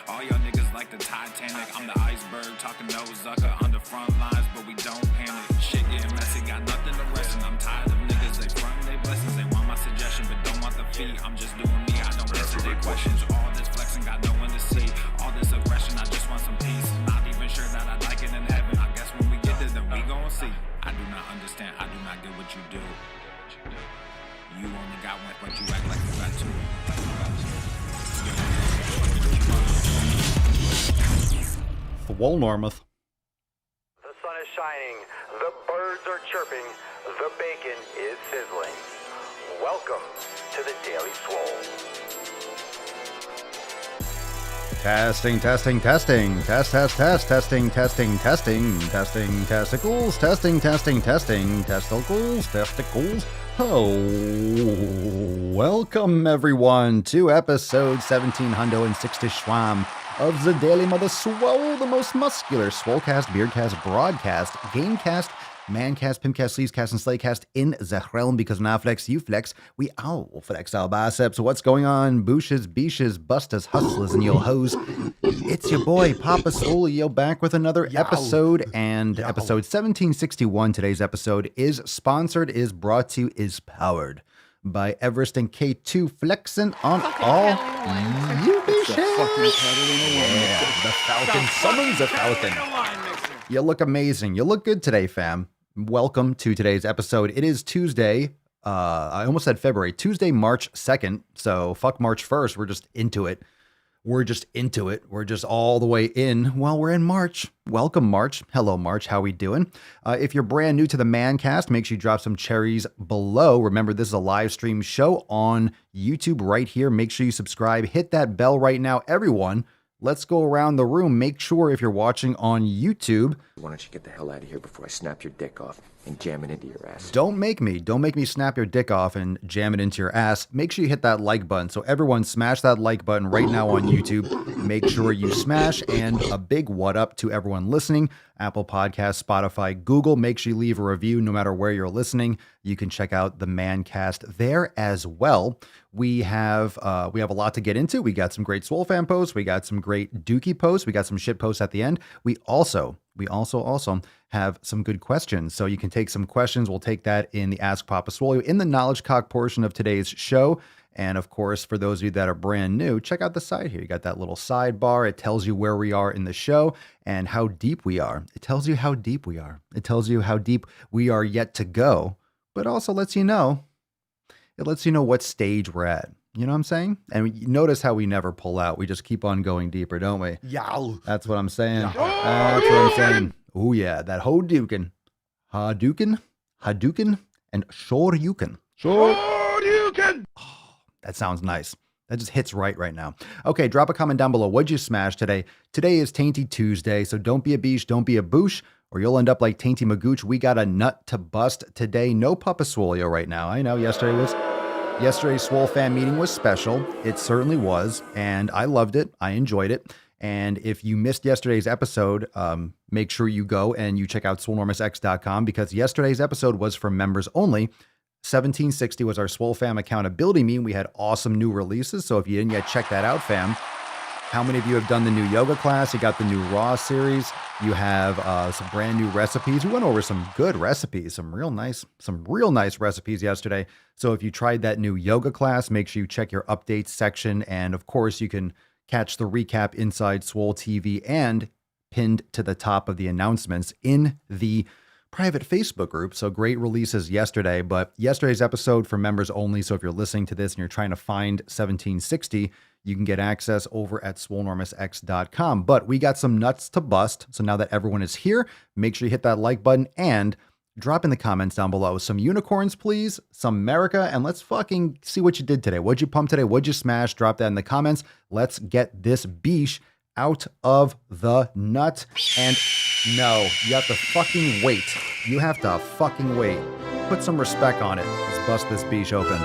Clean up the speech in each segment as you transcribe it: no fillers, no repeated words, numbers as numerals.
All y'all niggas like the Titanic. I'm the iceberg, talking no Zucker on the front lines, but we don't panic. Shit getting messy, got nothing to rest, and I'm tired of niggas. They front they blessings, they want my suggestion, but don't want the fee. I'm just doing me, I don't listen to their questions. All this flexing, got no one to see. All this aggression, I just want some peace. Not even sure that I like it in heaven. I guess when we get there, then we gon' see. I do not understand, I do not get what you do. You only got one, but you act like you got two. Swolenormous. The sun is shining, the birds are chirping, the bacon is sizzling. Welcome to the Daily Swole. Testing. Testing, testicles. Testicles. Oh, welcome everyone to episode 1706 Schwam of the Daily Mother Swole, the most muscular Swolecast, Beardcast, Broadcast, Gamecast, Mancast, Pimpcast, Sleevescast, and Slaycast in the realm, because when I flex, you flex, we all flex our biceps. What's going on, booshes, beaches, bustas, hustlers, and yo hoes? It's your boy, Papa Swolio, back with another episode, and episode 1761, today's episode, is sponsored, is brought to you, is powered by Everest and K2 flexing on all you bitches. Yeah, the Falcon summons a Falcon. You look amazing. You look good today, fam. Welcome to today's episode. It is Tuesday. I almost said February. Tuesday, March 2nd. So fuck March 1st. We're just into it. We're just all the way in. Well, we're in March. Welcome, March. Hello, March. How we doing? If you're brand new to the Mancast, make sure you drop some cherries below. Remember, this is a live stream show on YouTube right here. Make sure you subscribe. Hit that bell right now, everyone. Let's go around the room. Make sure if you're watching on YouTube. Why don't you get the hell out of here before I snap your dick off and jam it into your ass? Don't make me snap your dick off and jam it into your ass. Make sure you hit that like button. So everyone smash that like button right now on YouTube. Make sure you smash, and a big what up to everyone listening. Apple Podcasts, Spotify, Google. Make sure you leave a review no matter where you're listening. You can check out the Mancast there as well. We have a lot to get into. We got some great Swole fan posts. We got some great Dookie posts. We got some shit posts at the end. We also have some good questions. So you can take some questions. We'll take that in the Ask Papa Swolio in the Knowledge Cock portion of today's show. And of course, for those of you that are brand new, check out the side here. You got that little sidebar. It tells you where we are in the show and how deep we are. It tells you how deep we are. It tells you how deep we are yet to go, but also lets you know. It lets you know what stage we're at. You know what I'm saying? And you notice how we never pull out. We just keep on going deeper, don't we? Yeah. That's what I'm saying. That's what I'm saying. Oh yeah, that Hadouken, and Shoryuken. Shoryuken. That sounds nice. That just hits right now. Okay, drop a comment down below. What'd you smash today? Today is Tainty Tuesday, so don't be a beesh, don't be a boosh, or you'll end up like Tainty Magooch. We got a nut to bust today. No Papa Swolio right now. I know yesterday's Swole fan meeting was special. It certainly was, and I loved it. I enjoyed it. And if you missed yesterday's episode, make sure you go and you check out Swolenormousx.com, because yesterday's episode was for members only. 1760 was our Swole fam accountability meeting. We had awesome new releases. So if you didn't yet check that out, fam, how many of you have done the new yoga class? You got the new Raw series. You have some brand new recipes. We went over some good recipes, some real nice recipes yesterday. So if you tried that new yoga class, make sure you check your updates section. And of course, you can catch the recap inside Swole TV and pinned to the top of the announcements in the private Facebook group. So great releases yesterday, but yesterday's episode for members only. So if you're listening to this and you're trying to find 1760, you can get access over at Swolenormousx.com. But we got some nuts to bust. So now that everyone is here, make sure you hit that like button and drop in the comments down below. Some unicorns, please. Some America. And let's fucking see what you did today. What'd you pump today? What'd you smash? Drop that in the comments. Let's get this beesh out of the nut. And no, you have to fucking wait. You have to fucking wait. Put some respect on it. Let's bust this beesh open.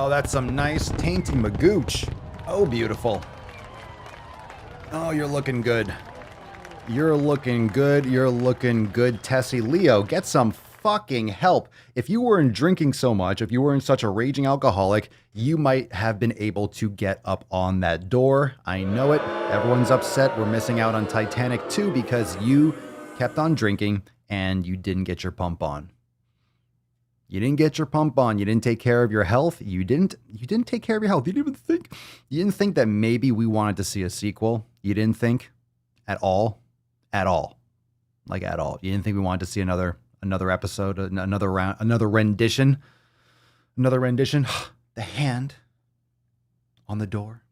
Oh, that's some nice tainty magooch. Oh, beautiful. Oh, you're looking good. You're looking good. You're looking good, Tessie. Leo, get some fucking help. If you weren't drinking so much, if you weren't such a raging alcoholic, you might have been able to get up on that door. I know it. Everyone's upset. We're missing out on Titanic 2 because you kept on drinking and you didn't get your pump on. You didn't get your pump on. You didn't take care of your health. You didn't take care of your health. You didn't think that maybe we wanted to see a sequel. You didn't think at all. At all. Like at all. You didn't think we wanted to see another episode, another round, another rendition. The hand on the door.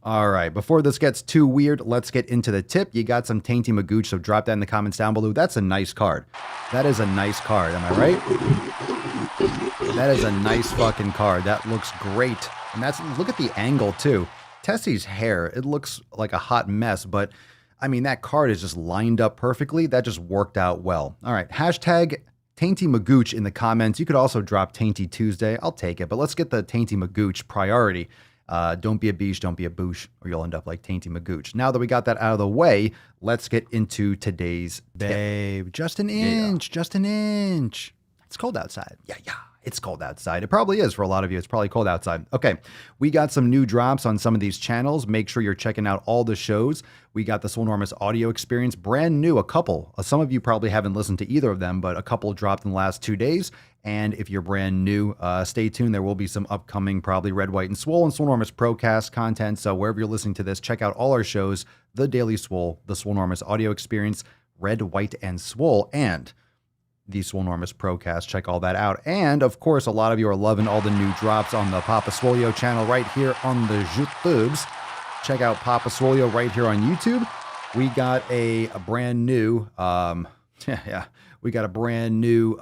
All right. Before this gets too weird, let's get into the tip. You got some tainty magooch, so drop that in the comments down below. That's a nice card. That is a nice card. Am I right? That is a nice fucking card. That looks great. And look at the angle too. Tessie's hair, it looks like a hot mess, but I mean, that card is just lined up perfectly. That just worked out well. All right. Hashtag Tainty Magooch in the comments. You could also drop Tainty Tuesday. I'll take it, but let's get the Tainty Magooch priority. Don't be a beesh, don't be a boosh, or you'll end up like Tainty Magooch. Now that we got that out of the way, let's get into today's babe. Just an inch, just an inch. It's cold outside. Yeah. It's cold outside. It probably is for a lot of you. It's probably cold outside. Okay, we got some new drops on some of these channels. Make sure you're checking out all the shows. We got the Swolenormous audio experience, brand new, a couple. Some of you probably haven't listened to either of them, but a couple dropped in the last 2 days. And if you're brand new, stay tuned. There will be some upcoming, probably Red, White, and Swole and Swolenormous Procast content. So wherever you're listening to this, check out all our shows, The Daily Swole, the Swolenormous audio experience, Red, White, and Swole, and the Swolenormous Procast. Check all that out. And of course, a lot of you are loving all the new drops on the Papa Swolio channel right here on the YouTubes. Check out Papa Swolio right here on YouTube. We got a brand new, we got a brand new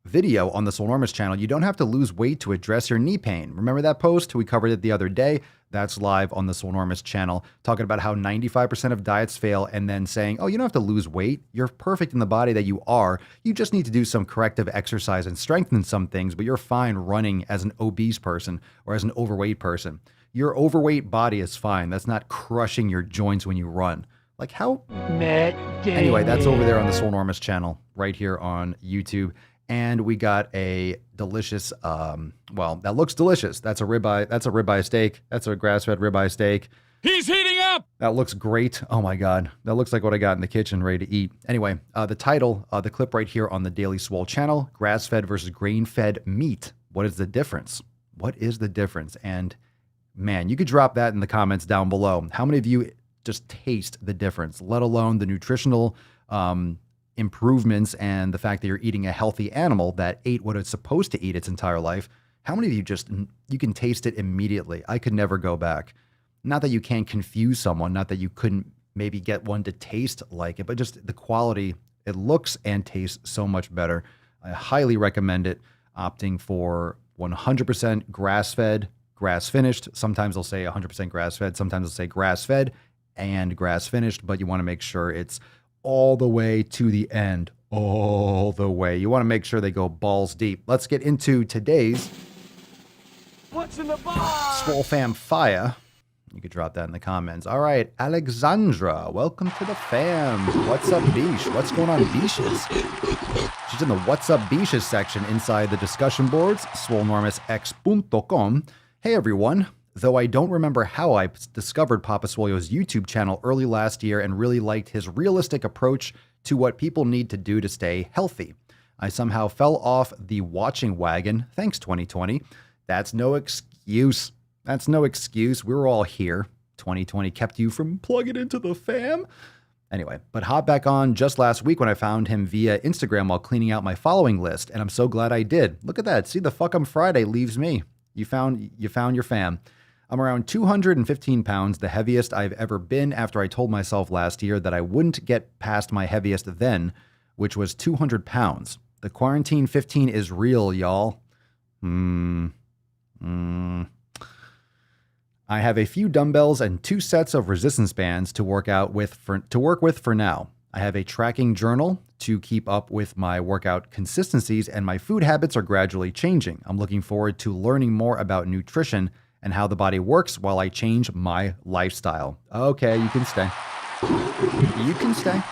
video on the Swolenormous channel. You don't have to lose weight to address your knee pain. Remember that post? We covered it the other day. That's live on the Swolenormous channel, talking about how 95% of diets fail and then saying, oh, you don't have to lose weight. You're perfect in the body that you are. You just need to do some corrective exercise and strengthen some things, but you're fine running as an obese person or as an overweight person. Your overweight body is fine. That's not crushing your joints when you run. Like how? Anyway, that's over there on the Swolenormous channel right here on YouTube. And we got a delicious, well, that looks delicious. That's a ribeye steak. That's a grass-fed ribeye steak. He's heating up! That looks great. Oh my God. That looks like what I got in the kitchen ready to eat. Anyway, the title, the clip right here on the Daily Swole channel, grass-fed versus grain-fed meat. What is the difference? What is the difference? And man, you could drop that in the comments down below. How many of you just taste the difference, let alone the nutritional, improvements and the fact that you're eating a healthy animal that ate what it's supposed to eat its entire life? How many of you you can taste it immediately? I could never go back. Not that you can't confuse someone, not that you couldn't maybe get one to taste like it, but just the quality, it looks and tastes so much better. I highly recommend it, opting for 100% grass-fed, grass-finished. Sometimes they'll say 100% grass-fed, sometimes they'll say grass-fed and grass-finished, but you want to make sure it's all the way to the end, all the way. You want to make sure they go balls deep. Let's get into today's What's in the box? Swole Fam Fire. You could drop that in the comments. All right, Alexandra, welcome to the fam. What's up, Beesh? What's going on, Beeshes? She's in the What's Up Beeshes section inside the discussion boards, swolenormousx.com. Hey, everyone. Though I don't remember how I discovered Papa Swolio's YouTube channel early last year and really liked his realistic approach to what people need to do to stay healthy. I somehow fell off the watching wagon. Thanks, 2020. That's no excuse. That's no excuse. We were all here. 2020 kept you from plugging into the fam. Anyway, but hop back on just last week when I found him via Instagram while cleaning out my following list, and I'm so glad I did. Look at that. See, the fuck Friday leaves me. You found your fam. I'm around 215 pounds, the heaviest I've ever been after I told myself last year that I wouldn't get past my heaviest then, which was 200 pounds. The quarantine 15 is real, y'all. I have a few dumbbells and 2 sets of resistance bands to work with for now. I have a tracking journal to keep up with my workout consistencies, and my food habits are gradually changing. I'm looking forward to learning more about nutrition and how the body works while I change my lifestyle. Okay, you can stay. You can stay.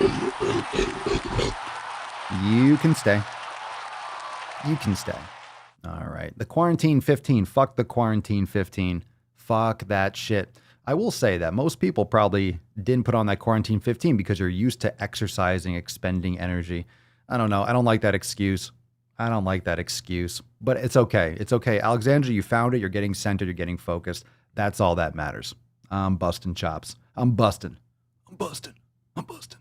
You can stay. You can stay. All right. The quarantine 15. Fuck the quarantine 15. Fuck that shit. I will say that most people probably didn't put on that quarantine 15 because you're used to exercising, expending energy. I don't know. I don't like that excuse. I don't like that excuse. But it's okay. It's okay. Alexandra, you found it. You're getting centered. You're getting focused. That's all that matters. I'm busting chops. I'm busting. I'm busting. I'm busting.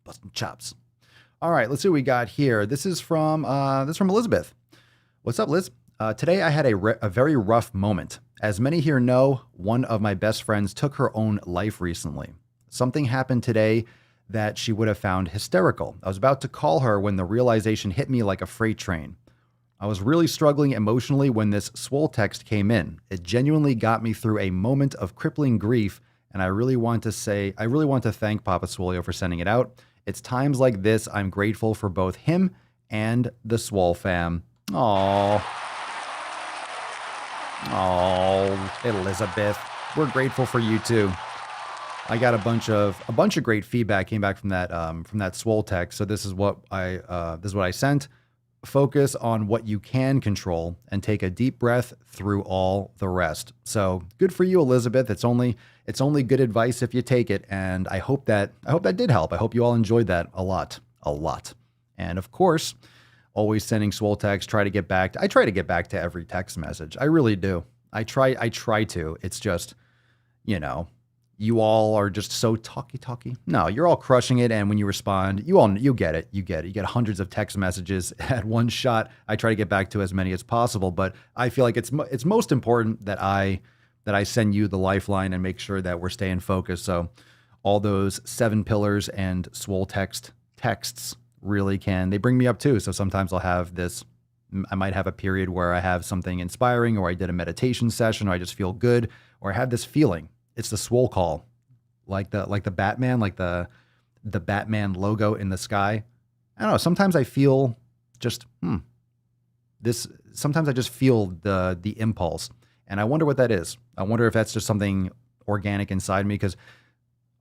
Busting chops. All right, let's see what we got here. This is from Elizabeth. What's up, Liz? Today I had a very rough moment. As many here know, one of my best friends took her own life recently. Something happened today that she would have found hysterical. I was about to call her when the realization hit me like a freight train. I was really struggling emotionally when this Swole text came in. It genuinely got me through a moment of crippling grief, and I really want to thank Papa Swolio for sending it out. It's times like this I'm grateful for both him and the Swole fam. Aww. Oh, Elizabeth. We're grateful for you too. I got a bunch of great feedback came back from that Swole text. So this is what I sent. Focus on what you can control and take a deep breath through all the rest. So good for you, Elizabeth. It's only good advice if you take it. And I hope that did help. I hope you all enjoyed that a lot. And of course, always sending Swole text. I try to get back to every text message. I really do. I try to. It's just, you all are just so talky. No, you're all crushing it. And when you respond, you get it. You get hundreds of text messages at one shot. I try to get back to as many as possible, but I feel like it's most important that I send you the lifeline and make sure that we're staying focused. So all those 7 pillars and Swole texts really they bring me up too. So sometimes I might have a period where I have something inspiring, or I did a meditation session, or I just feel good, or I have this feeling. It's the Swole call, like the Batman, like the Batman logo in the sky. I don't know. Sometimes I feel just Sometimes I just feel the impulse, and I wonder what that is. I wonder if that's just something organic inside me, because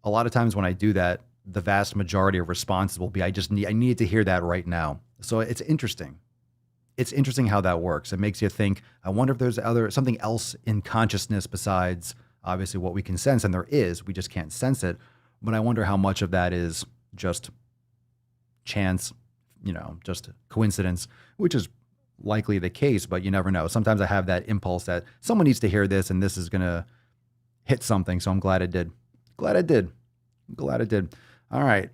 a lot of times when I do that, the vast majority of responses will be, I need to hear that right now. So it's interesting. It's interesting how that works. It makes you think, I wonder if there's something else in consciousness besides obviously what we can sense, and there is, we just can't sense it. But I wonder how much of that is just chance, just coincidence, which is likely the case, but you never know. Sometimes I have that impulse that someone needs to hear this, and this is going to hit something. So I'm glad it did. Glad it did. All right.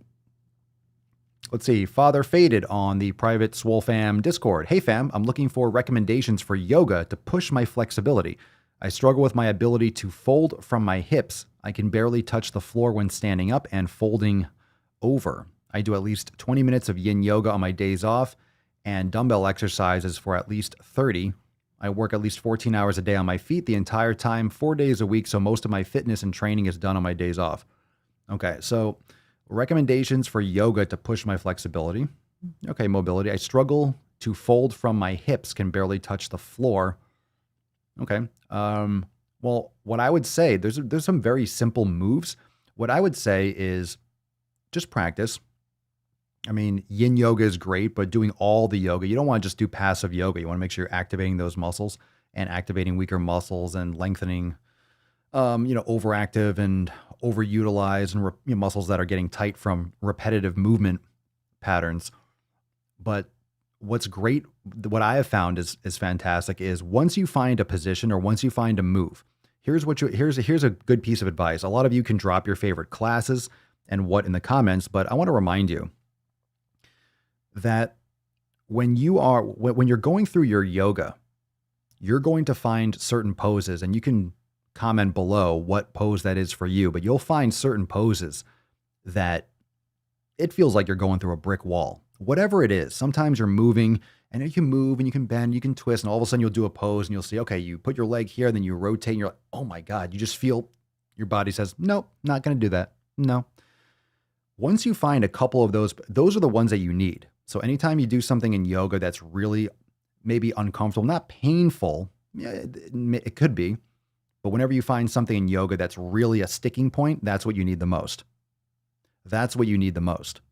Let's see. Father Faded on the private Swole fam Discord. Hey fam, I'm looking for recommendations for yoga to push my flexibility. I struggle with my ability to fold from my hips. I can barely touch the floor when standing up and folding over. I do at least 20 minutes of yin yoga on my days off and dumbbell exercises for at least 30. I work at least 14 hours a day on my feet the entire time, 4 days a week, so most of my fitness and training is done on my days off. Okay, so recommendations for yoga to push my flexibility. Okay, mobility. I struggle to fold from my hips, can barely touch the floor. Okay. Well, what I would say, there's some very simple moves. What I would say is just practice. I mean, yin yoga is great, but doing all the yoga, you don't want to just do passive yoga. You want to make sure you're activating those muscles and activating weaker muscles and lengthening, overactive and overutilized and muscles that are getting tight from repetitive movement patterns. But what's great, what I have found is fantastic, is once you find a position or once you find a move, here's a good piece of advice. A lot of you can drop your favorite classes and what in the comments, but I want to remind you that when you're going through your yoga, you're going to find certain poses, and you can comment below what pose that is for you, but you'll find certain poses that it feels like you're going through a brick wall. Whatever it is, sometimes you're moving and you can move and you can bend, you can twist, and all of a sudden you'll do a pose and you'll see, okay, you put your leg here, then you rotate and you're like, oh my God, you just feel your body says, nope, not going to do that. No. Once you find a couple of those are the ones that you need. So anytime you do something in yoga that's really maybe uncomfortable, not painful, yeah, it could be, but whenever you find something in yoga that's really a sticking point, that's what you need the most. That's what you need the most.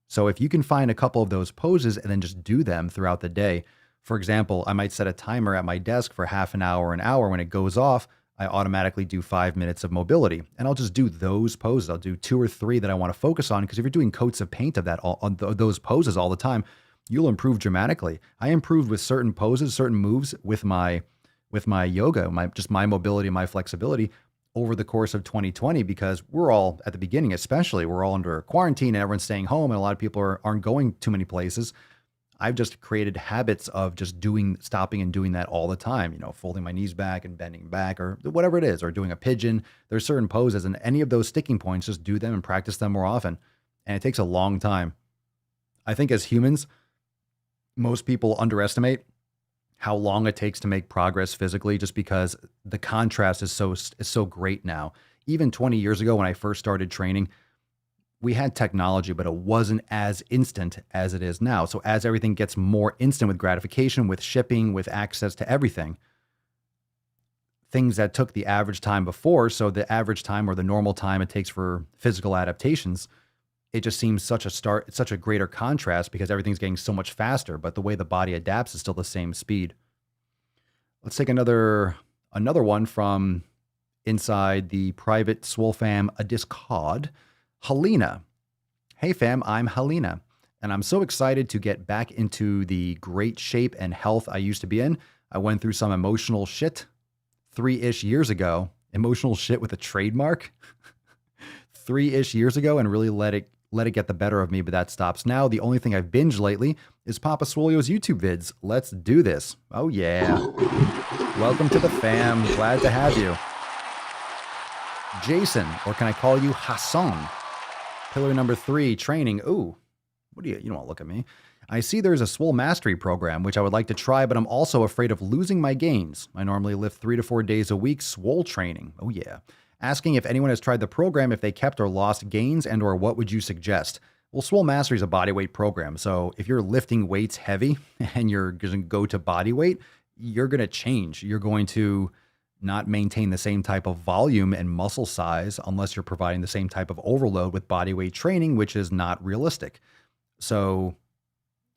So if you can find a couple of those poses and then just do them throughout the day. For example, I might set a timer at my desk for half an hour, an hour. When it goes off, I automatically do 5 minutes of mobility, and I'll just do those poses. I'll do 2 or 3 that I want to focus on, because if you're doing coats of paint of that on those poses all the time, you'll improve dramatically. I improved with certain poses, certain moves with my yoga, my mobility, my flexibility over the course of 2020, because we're all, at the beginning especially, we're all under quarantine and everyone's staying home, and a lot of people aren't going too many places. I've just created habits of just stopping and doing that all the time, folding my knees back and bending back, or whatever it is, or doing a pigeon. There's certain poses, and any of those sticking points, just do them and practice them more often. And it takes a long time. I think as humans, most people underestimate how long it takes to make progress physically, just because the contrast is so great now. Even 20 years ago, when I first started training, we had technology, but it wasn't as instant as it is now. So as everything gets more instant with gratification, with shipping, with access to everything, things that took the average time before, so the average time or the normal time it takes for physical adaptations, it just seems such a greater contrast, because everything's getting so much faster, but the way the body adapts is still the same speed. Let's take another one from inside the private Swole fam, a Discord. Helena. Hey fam, I'm Helena, and I'm so excited to get back into the great shape and health I used to be in. I went through some emotional shit 3-ish years ago. Emotional shit with a trademark. 3-ish years ago, and really let it get the better of me, but that stops now. The only thing I've binged lately is Papa Swolio's YouTube vids. Let's do this. Oh yeah. Welcome to the fam. Glad to have you. Jason, or can I call you Hassan? Pillar number 3, training. Ooh, you don't want to look at me. I see there's a Swole Mastery program, which I would like to try, but I'm also afraid of losing my gains. I normally lift 3 to 4 days a week, Swole training. Oh yeah. Asking if anyone has tried the program, if they kept or lost gains, and or what would you suggest? Well, Swole Mastery is a bodyweight program. So if you're lifting weights heavy and you're going to go to bodyweight, you're going to change. You're going to not maintain the same type of volume and muscle size unless you're providing the same type of overload with bodyweight training, which is not realistic. So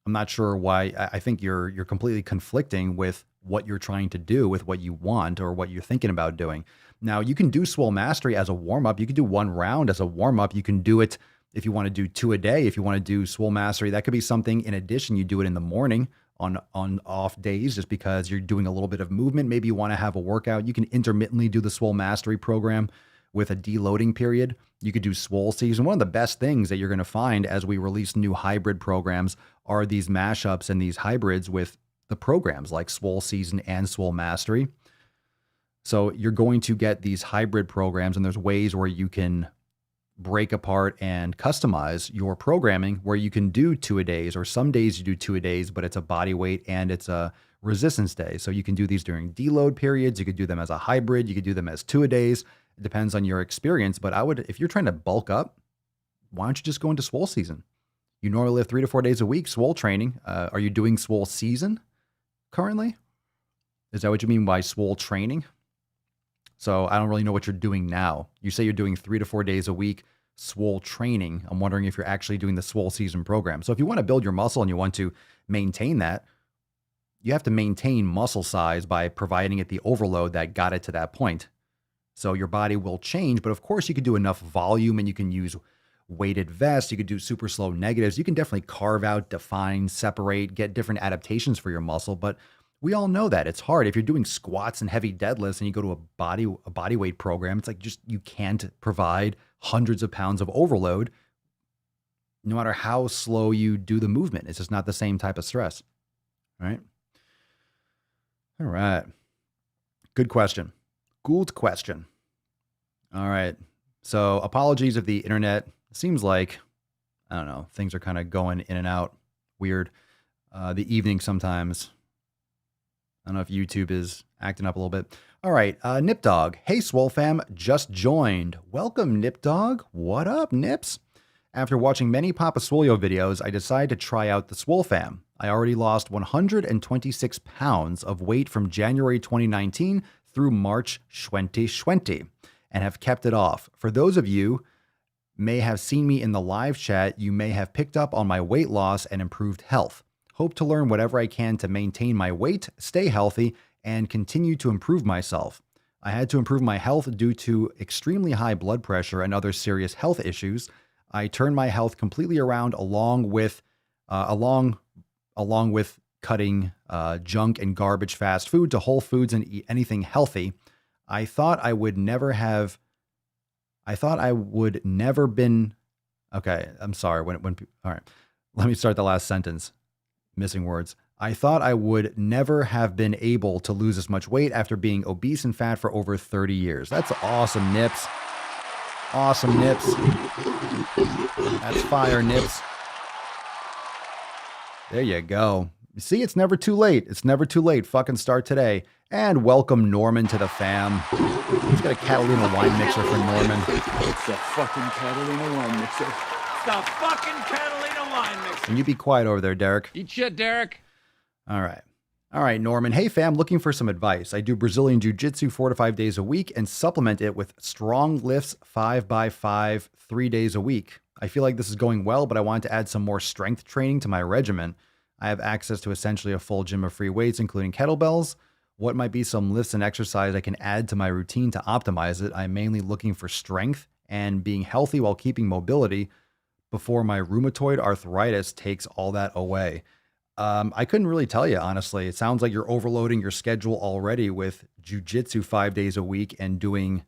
I'm not sure why. I think you're completely conflicting with what you're trying to do with what you want or what you're thinking about doing. Now, you can do Swole Mastery as a warm-up. You can do 1 round as a warm-up. You can do it if you want to do 2 a day. If you want to do Swole Mastery, that could be something in addition. You do it in the morning on off days, just because you're doing a little bit of movement. Maybe you want to have a workout. You can intermittently do the Swole Mastery program with a deloading period. You could do Swole Season. One of the best things that you're going to find as we release new hybrid programs are these mashups and these hybrids with the programs like Swole Season and Swole Mastery. So you're going to get these hybrid programs, and there's ways where you can break apart and customize your programming, where you can do 2 a days, or some days you do 2 a days, but it's a body weight and it's a resistance day. So you can do these during deload periods. You could do them as a hybrid. You could do them as 2 a days. It depends on your experience. But if you're trying to bulk up, why don't you just go into Swole Season? You normally live 3 to 4 days a week, Swole training. Are you doing Swole Season currently? Is that what you mean by Swole training? So I don't really know what you're doing now. You say you're doing 3 to 4 days a week, Swole training. I'm wondering if you're actually doing the Swole Season program. So if you want to build your muscle and you want to maintain that, you have to maintain muscle size by providing it the overload that got it to that point. So your body will change, but of course you could do enough volume, and you can use weighted vests. You could do super slow negatives. You can definitely carve out, define, separate, get different adaptations for your muscle, but we all know that it's hard. If you're doing squats and heavy deadlifts and you go to a body weight program, it's like you can't provide hundreds of pounds of overload no matter how slow you do the movement. It's just not the same type of stress, right? All right. Good question. Good question. All right. So apologies if the internet seems like, I don't know, things are kind of going in and out weird. The evening sometimes. I don't know if YouTube is acting up a little bit. All right, Nip Dog. Hey, Swole fam, just joined. Welcome, Nip Dog. What up, Nips? After watching many Papa Swolio videos, I decided to try out the Swole fam. I already lost 126 pounds of weight from January 2019 through March 2020 and have kept it off. For those of you may have seen me in the live chat, you may have picked up on my weight loss and improved health. Hope to learn whatever I can to maintain my weight, stay healthy, and continue to improve myself. I had to improve my health due to extremely high blood pressure and other serious health issues. I turned my health completely around along with cutting junk and garbage fast food to whole foods and eat anything healthy. I thought I would never been. Okay, I'm sorry. All right, let me start the last sentence. Missing words. I thought I would never have been able to lose as much weight after being obese and fat for over 30 years. That's awesome, Nips. Awesome, Nips. That's fire, Nips. There you go. You see, it's never too late. It's never too late. Fucking start today. And welcome Norman to the fam. Let's get a Catalina wine mixer for Norman. It's the fucking Catalina wine mixer. It's the fucking Catalina wine mixer. Can you be quiet over there, Derek? Eat shit, Derek. All right. All right, Norman. Hey, fam, looking for some advice. I do Brazilian Jiu-Jitsu 4 to 5 days a week and supplement it with strong lifts 5x5 3 days a week. I feel like this is going well, but I want to add some more strength training to my regimen. I have access to essentially a full gym of free weights, including kettlebells. What might be some lifts and exercise I can add to my routine to optimize it? I'm mainly looking for strength and being healthy while keeping mobility before my rheumatoid arthritis takes all that away. I couldn't really tell you, honestly. It sounds like you're overloading your schedule already with jiu-jitsu 5 days a week and doing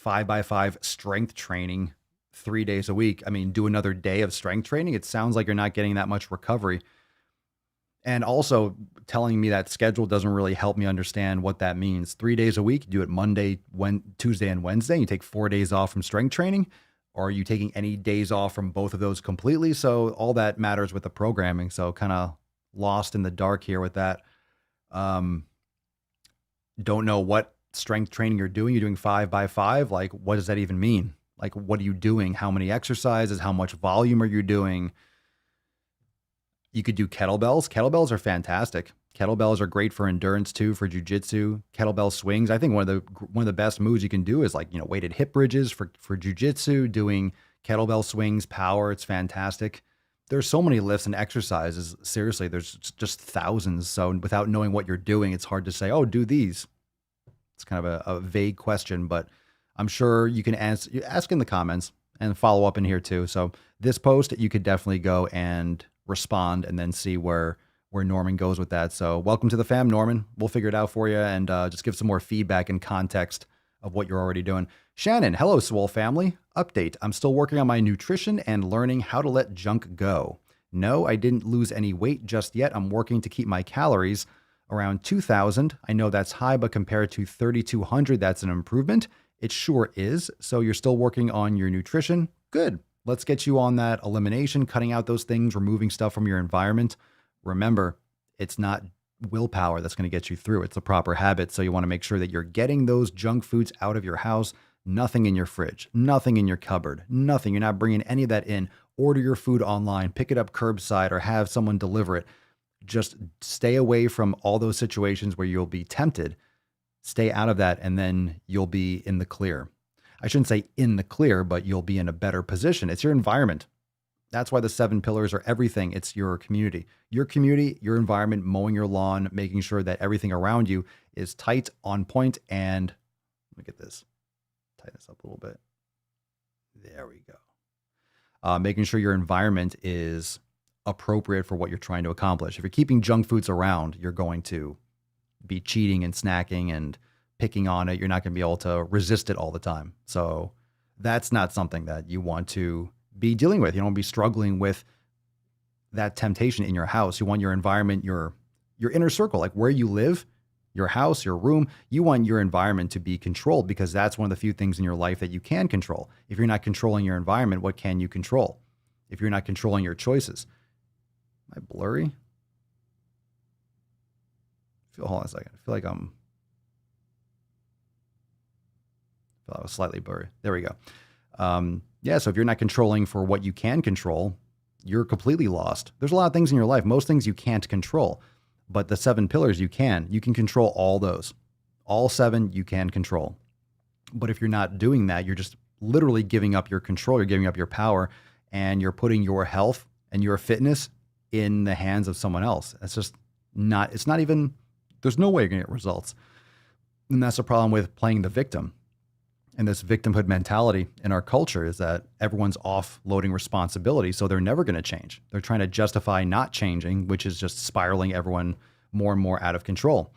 5x5 strength training 3 days a week. I mean, do another day of strength training. It sounds like you're not getting that much recovery. And also telling me that schedule doesn't really help me understand what that means. 3 days a week, you do it Monday, Tuesday, and Wednesday. You take 4 days off from strength training. Or are you taking any days off from both of those completely? So all that matters with the programming. So kind of lost in the dark here with that. Don't know what strength training you're doing. You're doing 5x5. Like, what does that even mean? Like, what are you doing? How many exercises? How much volume are you doing? You could do kettlebells. Kettlebells are fantastic. Kettlebells are great for endurance too, for jiu-jitsu. Kettlebell swings. I think one of the best moves you can do is like, weighted hip bridges for jiu-jitsu, doing kettlebell swings, power. It's fantastic. There's so many lifts and exercises. Seriously, there's just thousands. So without knowing what you're doing, it's hard to say, oh, do these. It's kind of a vague question, but I'm sure you can ask in the comments and follow up in here too. So this post, you could definitely go and respond and then see where Norman goes with that. So welcome to the fam, Norman. We'll figure it out for you and just give some more feedback and context of what you're already doing. Shannon, hello, Swole family. Update. I'm still working on my nutrition and learning how to let junk go. No, I didn't lose any weight just yet. I'm working to keep my calories around 2,000. I know that's high, but compared to 3,200, that's an improvement. It sure is. So you're still working on your nutrition. Good. Let's get you on that elimination, cutting out those things, removing stuff from your environment. Remember, it's not willpower that's going to get you through. It's a proper habit. So you want to make sure that you're getting those junk foods out of your house. Nothing in your fridge, nothing in your cupboard, nothing. You're not bringing any of that in. Order your food online, pick it up curbside, or have someone deliver it. Just stay away from all those situations where you'll be tempted. Stay out of that, and then you'll be in the clear. I shouldn't say in the clear, but you'll be in a better position. It's your environment. That's why the 7 pillars are everything. It's your community, your environment, mowing your lawn, making sure that everything around you is tight, on point, and let me get this. Tighten this up a little bit. There we go. Making sure your environment is appropriate for what you're trying to accomplish. If you're keeping junk foods around, you're going to be cheating and snacking and picking on it. You're not going to be able to resist it all the time. So that's not something that you want to be dealing with. You don't want to be struggling with that temptation in your house. You want your environment, your inner circle, like where you live, your house, your room. You want your environment to be controlled because that's one of the few things in your life that you can control. If you're not controlling your environment, what can you control? If you're not controlling your choices. Am I blurry? Hold on a second. I feel like I was slightly blurry. There we go. Yeah, so if you're not controlling for what you can control, you're completely lost. There's a lot of things in your life, most things you can't control, but the 7 pillars you can. You can control all those. All 7 you can control. But if you're not doing that, you're just literally giving up your control, you're giving up your power, and you're putting your health and your fitness in the hands of someone else. It's just not, it's not even, there's no way you're going to get results. And that's the problem with playing the victim. And this victimhood mentality in our culture is that everyone's offloading responsibility, so they're never going to change. They're trying to justify not changing, which is just spiraling everyone more and more out of control.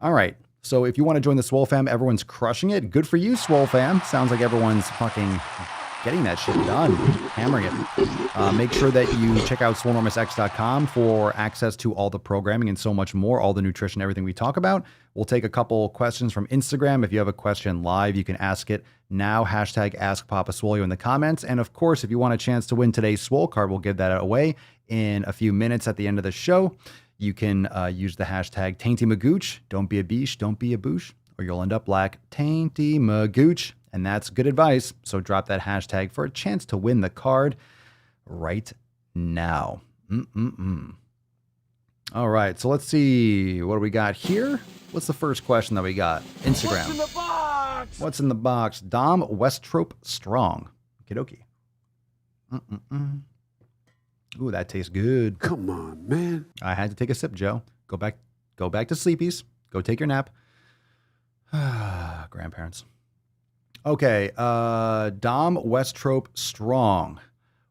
All right. So if you want to join the Swole fam, everyone's crushing it. Good for you, Swole fam. Sounds like everyone's fucking getting that shit done, hammering it. Make sure that you check out Swolenormousx.com for access to all the programming and so much more, all the nutrition, everything we talk about. We'll take a couple questions from Instagram. If you have a question live, you can ask it now. Hashtag Ask Papa Swolio in the comments. And of course, if you want a chance to win today's Swole card, we'll give that away in a few minutes at the end of the show. You can use the hashtag Tainty Magooch. Don't be a beesh, don't be a boosh, or you'll end up like Tainty Magooch. And that's good advice. So drop that hashtag for a chance to win the card right now. All right. So let's see. What do we got here? What's the first question that we got? Instagram. What's in the box? What's in the box? Dom Westrope Strong. Okie dokie. Ooh, that tastes good. Come on, man. I had to take a sip, Joe. Go back to sleepies. Go take your nap. Grandparents. Okay, Dom Westrope Strong.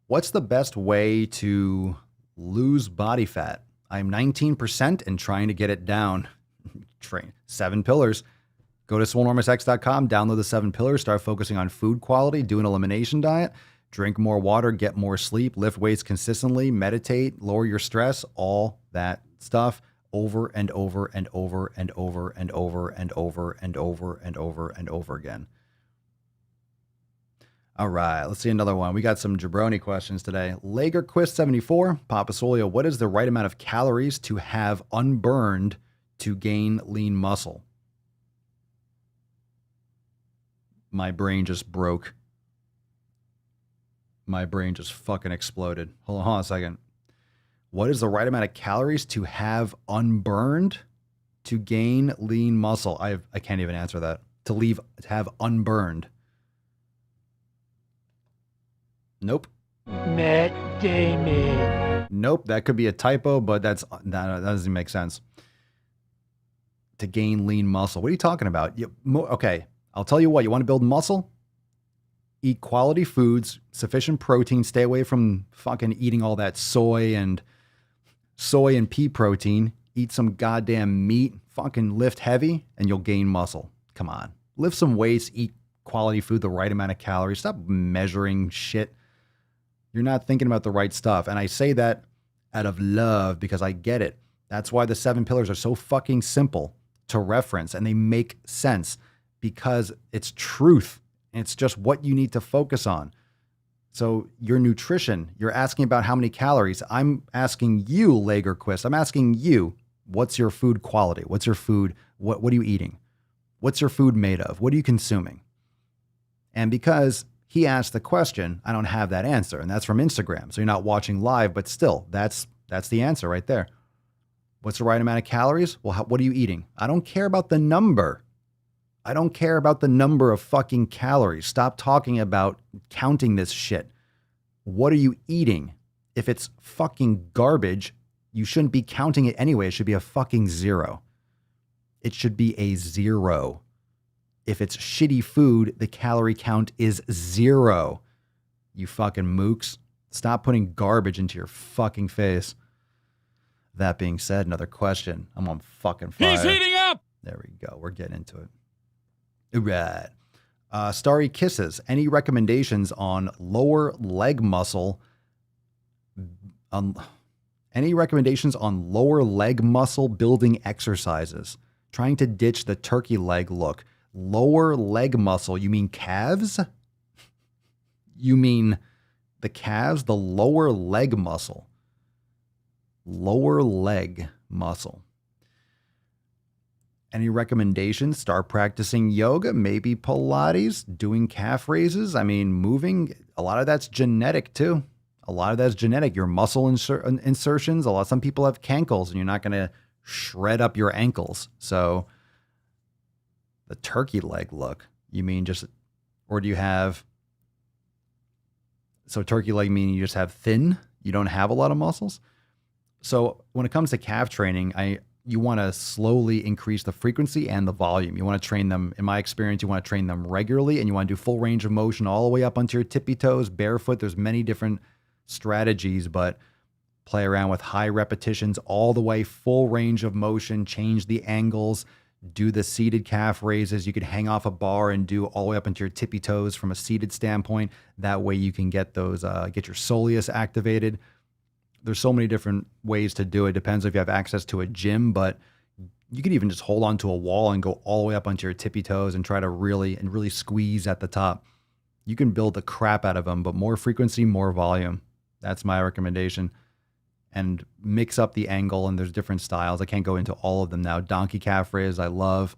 What's the best way to lose body fat? I'm 19% and trying to get it down. Train 7 pillars. Go to Swolenormousx.com, download the 7 pillars, start focusing on food quality, do an elimination diet, drink more water, get more sleep, lift weights consistently, meditate, lower your stress, all that stuff over and over and over and over and over and over and over and over and over again. All right, let's see another one. We got some jabroni questions today. LagerQuist74, Papa Swolio, what is the right amount of calories to have unburned to gain lean muscle? My brain just broke. My brain just fucking exploded. Hold on a second. What is the right amount of calories to have unburned to gain lean muscle? I can't even answer that. To have unburned. Nope. Matt Damon. Nope, that could be a typo, but that doesn't make sense. To gain lean muscle. What are you talking about? Okay, I'll tell you what. You want to build muscle? Eat quality foods, sufficient protein. Stay away from fucking eating all that soy and pea protein. Eat some goddamn meat. Fucking lift heavy, and you'll gain muscle. Come on. Lift some weights. Eat quality food, the right amount of calories. Stop measuring shit. You're not thinking about the right stuff. And I say that out of love because I get it. That's why the 7 pillars are so fucking simple to reference, and they make sense because it's truth. It's just what you need to focus on. So your nutrition, you're asking about how many calories. I'm asking you, Lagerquist, I'm asking you, what's your food quality? What's your food? What are you eating? What's your food made of? What are you consuming? And because he asked the question, I don't have that answer. And that's from Instagram. So you're not watching live, but still, that's the answer right there. What's the right amount of calories? Well, what are you eating? I don't care about the number. I don't care about the number of fucking calories. Stop talking about counting this shit. What are you eating? If it's fucking garbage, you shouldn't be counting it anyway. It should be a fucking 0. It should be a 0. If it's shitty food, the calorie count is 0. You fucking mooks. Stop putting garbage into your fucking face. That being said, another question. I'm on fucking fire. He's heating up! There we go. We're getting into it. All right. Starry Kisses. Any recommendations on lower leg muscle? Any recommendations on lower leg muscle building exercises? Trying to ditch the turkey leg look. Lower leg muscle. You mean calves? You mean the calves? The lower leg muscle. Lower leg muscle. Any recommendations? Start practicing yoga, maybe Pilates, doing calf raises. I mean, moving, a lot of that's genetic too. A lot of that's genetic. Your muscle insertions, some people have cankles and you're not going to shred up your ankles. So the turkey leg look, you mean just, or do you have, so turkey leg meaning you just have thin, you don't have a lot of muscles? So when it comes to calf training, you want to slowly increase the frequency and the volume. You want to train them, in my experience, you want to train them regularly, and you want to do full range of motion all the way up onto your tippy toes, barefoot. There's many different strategies, but play around with high repetitions all the way, full range of motion, change the angles, do the seated calf raises. You could hang off a bar and do all the way up into your tippy toes from a seated standpoint. That way you can get those, get your soleus activated. There's so many different ways to do it. Depends if you have access to a gym, but you could even just hold onto a wall and go all the way up onto your tippy toes and try to really squeeze at the top. You can build the crap out of them, but more frequency, more volume. That's my recommendation. And mix up the angle, and there's different styles. I can't go into all of them now. Donkey calf raise, I love.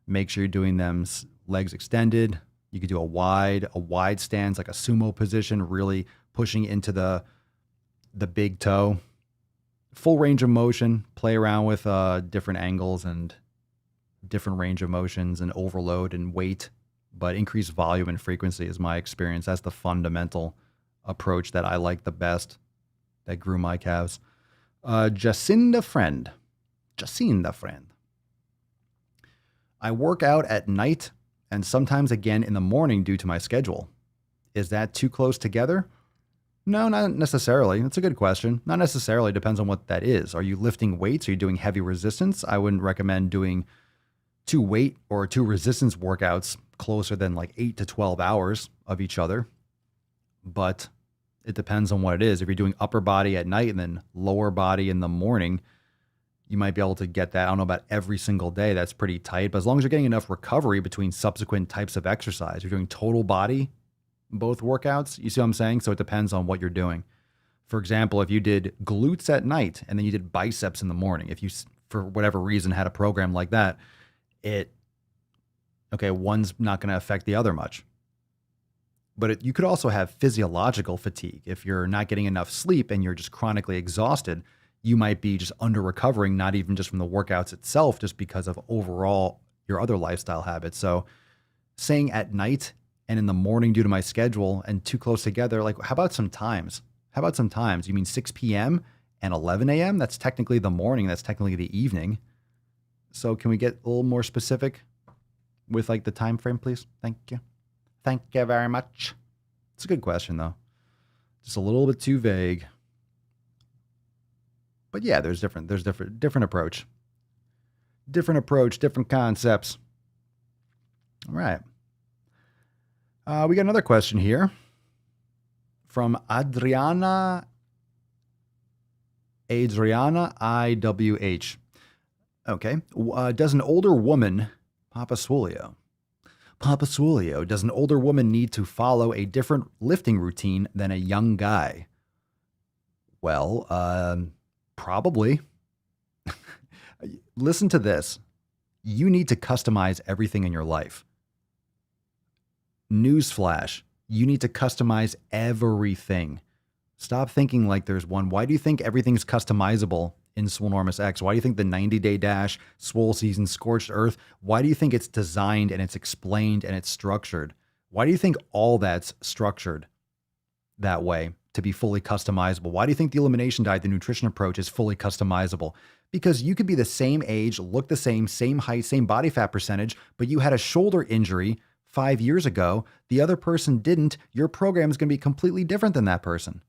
Make sure you're doing them legs extended. You could do a wide stance, like a sumo position, really pushing into the big toe. Full range of motion, play around with different angles and different range of motions and overload and weight, but increase volume and frequency is my experience. That's the fundamental approach that I like the best, that grew my calves. Jacinda Friend. I work out at night and sometimes again in the morning due to my schedule. Is that too close together? No, not necessarily. That's a good question. Not necessarily. Depends on what that is. Are you lifting weights? Are you doing heavy resistance? I wouldn't recommend doing 2 weight or 2 resistance workouts closer than like 8 to 12 hours of each other. But it depends on what it is. If you're doing upper body at night and then lower body in the morning, you might be able to get that. I don't know about every single day. That's pretty tight. But as long as you're getting enough recovery between subsequent types of exercise, you're doing total body, both workouts. You see what I'm saying? So it depends on what you're doing. For example, if you did glutes at night and then you did biceps in the morning, if you, for whatever reason, had a program like that, one's not going to affect the other much. But you could also have physiological fatigue. If you're not getting enough sleep and you're just chronically exhausted, you might be just under recovering, not even just from the workouts itself, just because of overall your other lifestyle habits. So saying at night and in the morning due to my schedule and too close together, like how about some times? You mean 6 p.m. and 11 a.m.? That's technically the morning. That's technically the evening. So can we get a little more specific with like the time frame, please? Thank you. Thank you very much. It's a good question, though. Just a little bit too vague. But yeah, there's different approach. Different approach, different concepts. All right. We got another question here from Adriana IWH. Okay. Does an older woman, Papa Swolio, does an older woman need to follow a different lifting routine than a young guy? Well, probably. Listen to this. You need to customize everything in your life. Newsflash. You need to customize everything. Stop thinking like there's one. Why do you think everything's customizable in Swolenormous X? Why do you think the 90-day dash, Swole season, Scorched Earth, why do you think it's designed and it's explained and it's structured? Why do you think all that's structured that way to be fully customizable? Why do you think the elimination diet, the nutrition approach is fully customizable? Because you could be the same age, look the same height, same body fat percentage, but you had a shoulder injury 5 years ago. The other person didn't. Your program is going to be completely different than that person.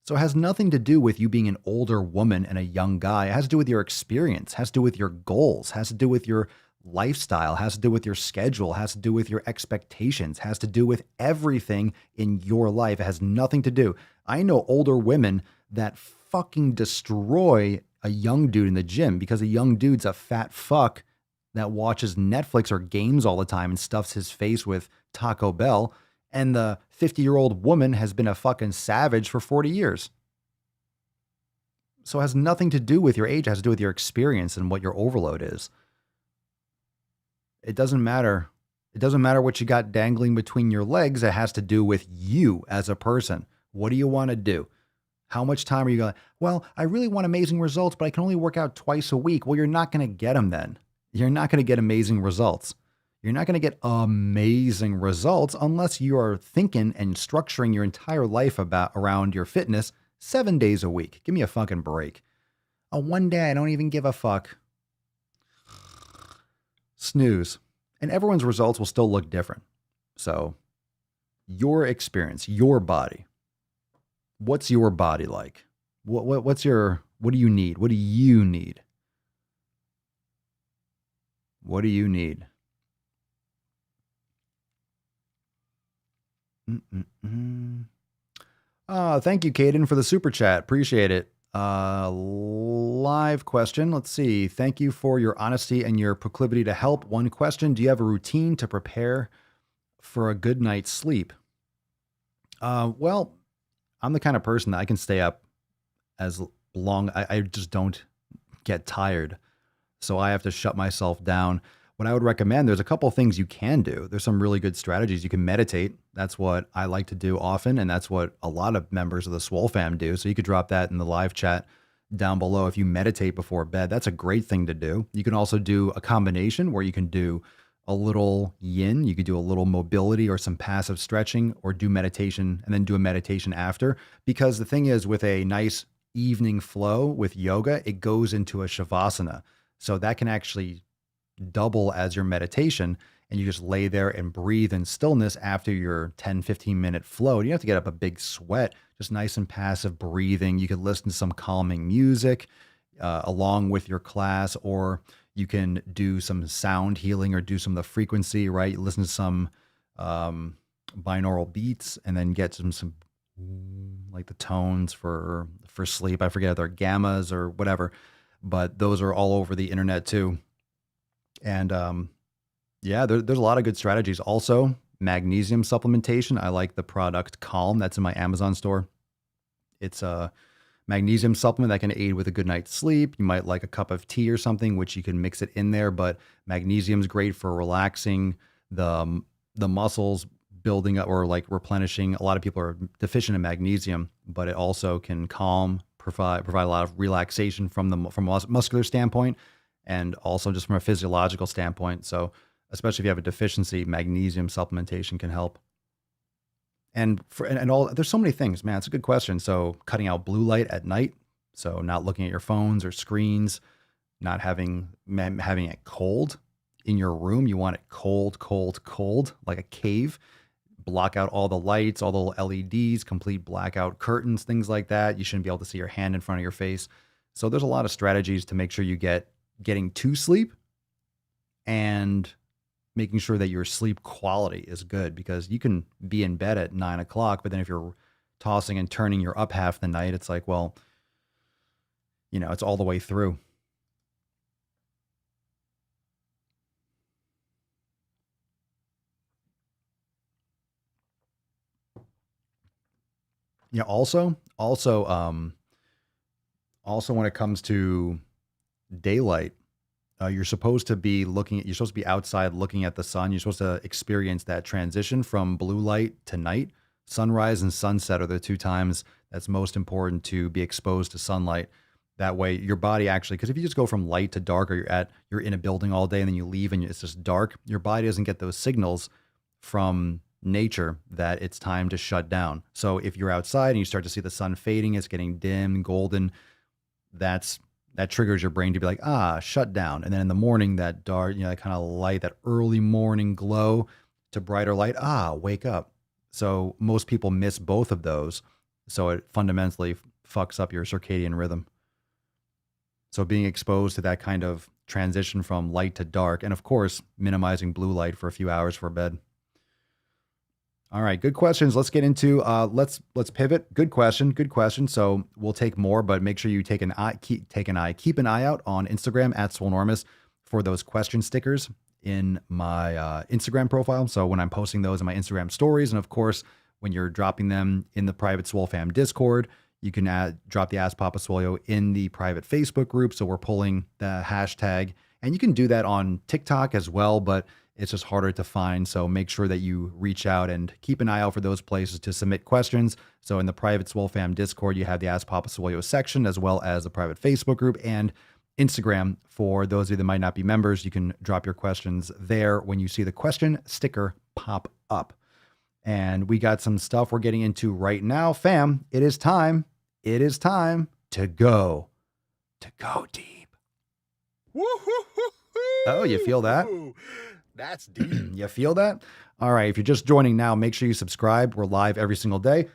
So it has nothing to do with you being an older woman and a young guy. It has to do with your experience, has to do with your goals, has to do with your lifestyle, has to do with your schedule, has to do with your expectations, has to do with everything in your life. It has nothing to do. I know older women that fucking destroy a young dude in the gym because a young dude's a fat fuck that watches Netflix or games all the time and stuffs his face with Taco Bell. And the 50-year-old woman has been a fucking savage for 40 years. So it has nothing to do with your age. It has to do with your experience and what your overload is. It doesn't matter. It doesn't matter what you got dangling between your legs. It has to do with you as a person. What do you want to do? How much time are you going? Well, I really want amazing results, but I can only work out twice a week. Well, you're not going to get them then. You're not going to get amazing results. You're not going to get amazing results unless you are thinking and structuring your entire life around your fitness 7 days a week. Give me a fucking break. One day I don't even give a fuck. Snooze. And everyone's results will still look different. So your experience, your body. What's your body like? What do you need? What do you need? What do you need? Thank you, Caden, for the super chat. Appreciate it. Live question. Let's see. Thank you for your honesty and your proclivity to help. One question. Do you have a routine to prepare for a good night's sleep? Well, I'm the kind of person that I can stay up as long. I just don't get tired. So I have to shut myself down. What I would recommend, there's a couple things you can do. There's some really good strategies. You can meditate. That's what I like to do often. And that's what a lot of members of the Swole fam do. So you could drop that in the live chat down below. If you meditate before bed, that's a great thing to do. You can also do a combination where you can do a little yin. You could do a little mobility or some passive stretching, or do meditation and then do a meditation after. Because the thing is, with a nice evening flow with yoga, it goes into a shavasana. So that can actually double as your meditation, and you just lay there and breathe in stillness after your 10-15 minute flow. You don't have to get up a big sweat, just nice and passive breathing. You could listen to some calming music along with your class, or you can do some sound healing or do some of the frequency, right? You listen to some binaural beats and then get some like the tones for sleep. I forget if they're gammas or whatever, but those are all over the internet too. And yeah, there's a lot of good strategies. Also, magnesium supplementation. I like the product Calm that's in my Amazon store. It's a magnesium supplement that can aid with a good night's sleep. You might like a cup of tea or something, which you can mix it in there. But magnesium is great for relaxing the muscles, building up or like replenishing. A lot of people are deficient in magnesium, but it also can calm, provide a lot of relaxation from a muscular standpoint, and also just from a physiological standpoint. So especially if you have a deficiency, magnesium supplementation can help. And there's so many things, man. It's a good question. So cutting out blue light at night. So not looking at your phones or screens, not having it cold in your room. You want it cold, like a cave. Block out all the lights, all the LEDs, complete blackout curtains, things like that. You shouldn't be able to see your hand in front of your face. So there's a lot of strategies to make sure you getting to sleep and making sure that your sleep quality is good, because you can be in bed at 9 o'clock, but then if you're tossing and turning, you're up half the night. It's like, well, it's all the way through. Yeah. Also when it comes to daylight, you're supposed to be outside looking at the sun. You're supposed to experience that transition from blue light to night. Sunrise and sunset are the two times that's most important to be exposed to sunlight. That way your body actually, because if you just go from light to dark, or you're in a building all day and then you leave and it's just dark, your body doesn't get those signals from nature that it's time to shut down. So if you're outside and you start to see the sun fading, it's getting dim, golden, that triggers your brain to be like, shut down. And then in the morning, that dark, that kind of light, that early morning glow to brighter light, wake up. So most people miss both of those. So it fundamentally fucks up your circadian rhythm. So being exposed to that kind of transition from light to dark, and of course, minimizing blue light for a few hours for bed. All right, good questions. Let's get into let's pivot. Good question. So we'll take more, but make sure you keep an eye out on Instagram at Swolenormous for those question stickers in my Instagram profile. So when I'm posting those in my Instagram stories, and of course when you're dropping them in the private Swole fam Discord, you can drop the Ask Papa Swolio in the private Facebook group. So we're pulling the hashtag And you can do that on TikTok as well, but it's just harder to find. So make sure that you reach out and keep an eye out for those places to submit questions. So in the private Swole Fam Discord, you have the Ask Papa Swolio section, as well as the private Facebook group and Instagram. For those of you that might not be members, you can drop your questions there when you see the question sticker pop up. And we got some stuff we're getting into right now. Fam, it is time. It is time to go deep. Oh, you feel that? That's deep. You feel that? All right. If you're just joining now, make sure you subscribe. We're live every single day.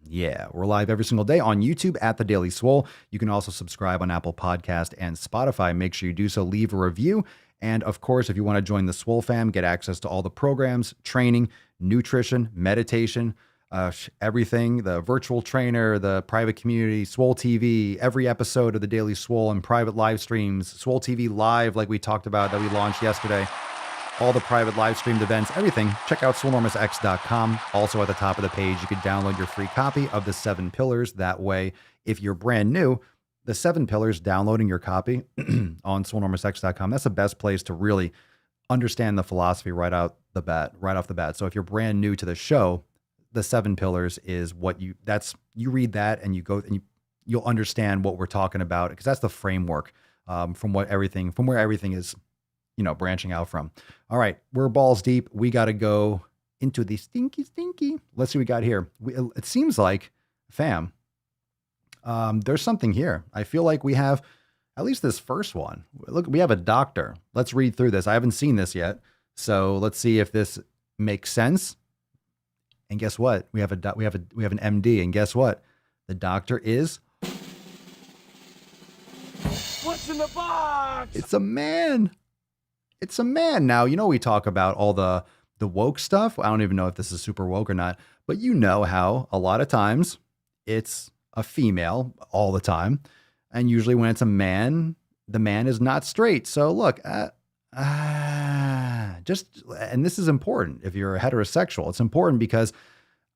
Yeah, we're live every single day on YouTube at The Daily Swole. You can also subscribe on Apple Podcast and Spotify. Make sure you do so. Leave a review. And of course, if you want to join the Swole Fam, get access to all the programs, training, nutrition, meditation, everything, the virtual trainer, the private community, Swole TV, every episode of the Daily Swole, and private live streams, Swole TV Live, like we talked about, that we launched yesterday, all the private live streamed events, everything. Check out Swolenormousx.com. Also at the top of the page, you can download your free copy of the 7 pillars. That way, if you're brand new, the 7 pillars, downloading your copy on Swolenormousx.com, that's the best place to really understand the philosophy right off the bat. So if you're brand new to the show, the 7 pillars is what you read that and you go and you'll understand what we're talking about, because that's the framework from where everything is, branching out from. All right, we're balls deep. We got to go into the stinky. Let's see what we got here. It seems like, fam, there's something here. I feel like we have at least this first one. Look, we have a doctor. Let's read through this. I haven't seen this yet, so let's see if this makes sense. And guess what? We have an MD, and guess what? The doctor is. What's in the box? It's a man. It's a man. Now, we talk about all the woke stuff. I don't even know if this is super woke or not, but you know how a lot of times it's a female all the time. And usually when it's a man, the man is not straight. So look, and this is important. If you're heterosexual, it's important because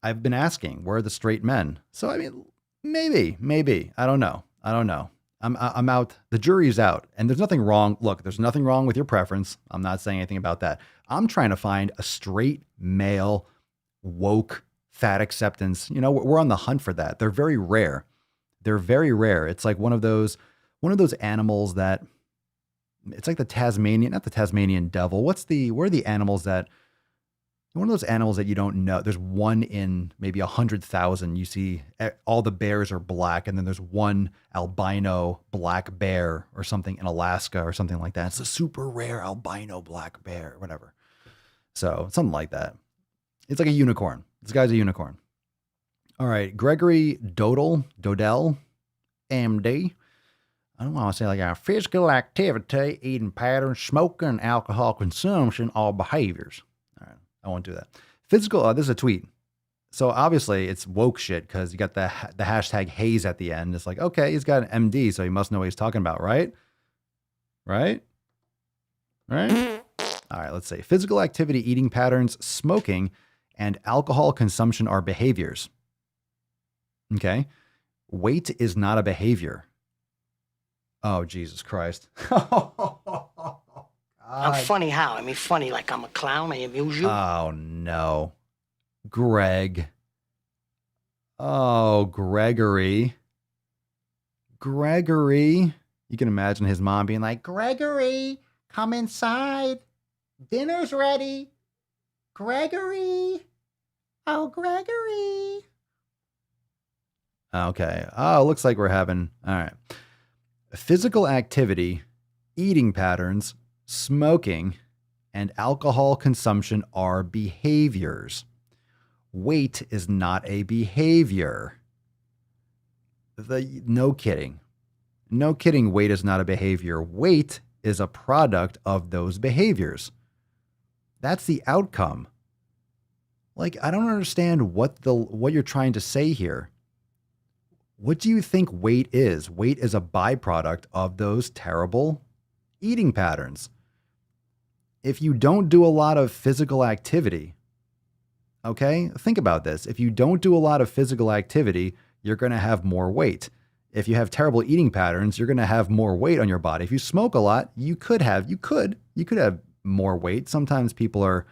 I've been asking, where are the straight men? So, I mean, maybe, I don't know. I'm out. The jury's out, and there's nothing wrong. Look, there's nothing wrong with your preference. I'm not saying anything about that. I'm trying to find a straight male, woke, fat acceptance. We're on the hunt for that. They're very rare. It's like one of those animals that, it's like not the Tasmanian devil. What are the animals that, one of those animals that you don't know? There's one in maybe 100,000. You see all the bears are black, and then there's one albino black bear or something in Alaska or something like that. It's a super rare albino black bear, whatever. So something like that. It's like a unicorn. This guy's a unicorn. All right. Gregory Dodell, MD. I don't want to say like our physical activity, eating patterns, smoking, alcohol consumption, all behaviors. All right, I won't do that. Physical, this is a tweet. So obviously it's woke shit because you got the hashtag HAES at the end. It's like, okay, he's got an MD, so he must know what he's talking about, right? Right? All right, let's say physical activity, eating patterns, smoking, and alcohol consumption are behaviors. Okay. Weight is not a behavior. Oh, Jesus Christ. I'm funny how? I mean, funny like I'm a clown. I amuse you. Oh, no. Greg. Oh, Gregory. You can imagine his mom being like, Gregory, come inside. Dinner's ready. Gregory. Oh, Gregory. Okay. Oh, looks like we're having, all right. Physical activity, eating patterns, smoking, and alcohol consumption are behaviors. Weight is not a behavior. No kidding. Weight is not a behavior. Weight is a product of those behaviors. That's the outcome. Like, I don't understand what you're trying to say here. What do you think weight is? Weight is a byproduct of those terrible eating patterns. If you don't do a lot of physical activity, okay, think about this. If you don't do a lot of physical activity, you're going to have more weight. If you have terrible eating patterns, you're going to have more weight on your body. If you smoke a lot, you could have more weight. Sometimes people are,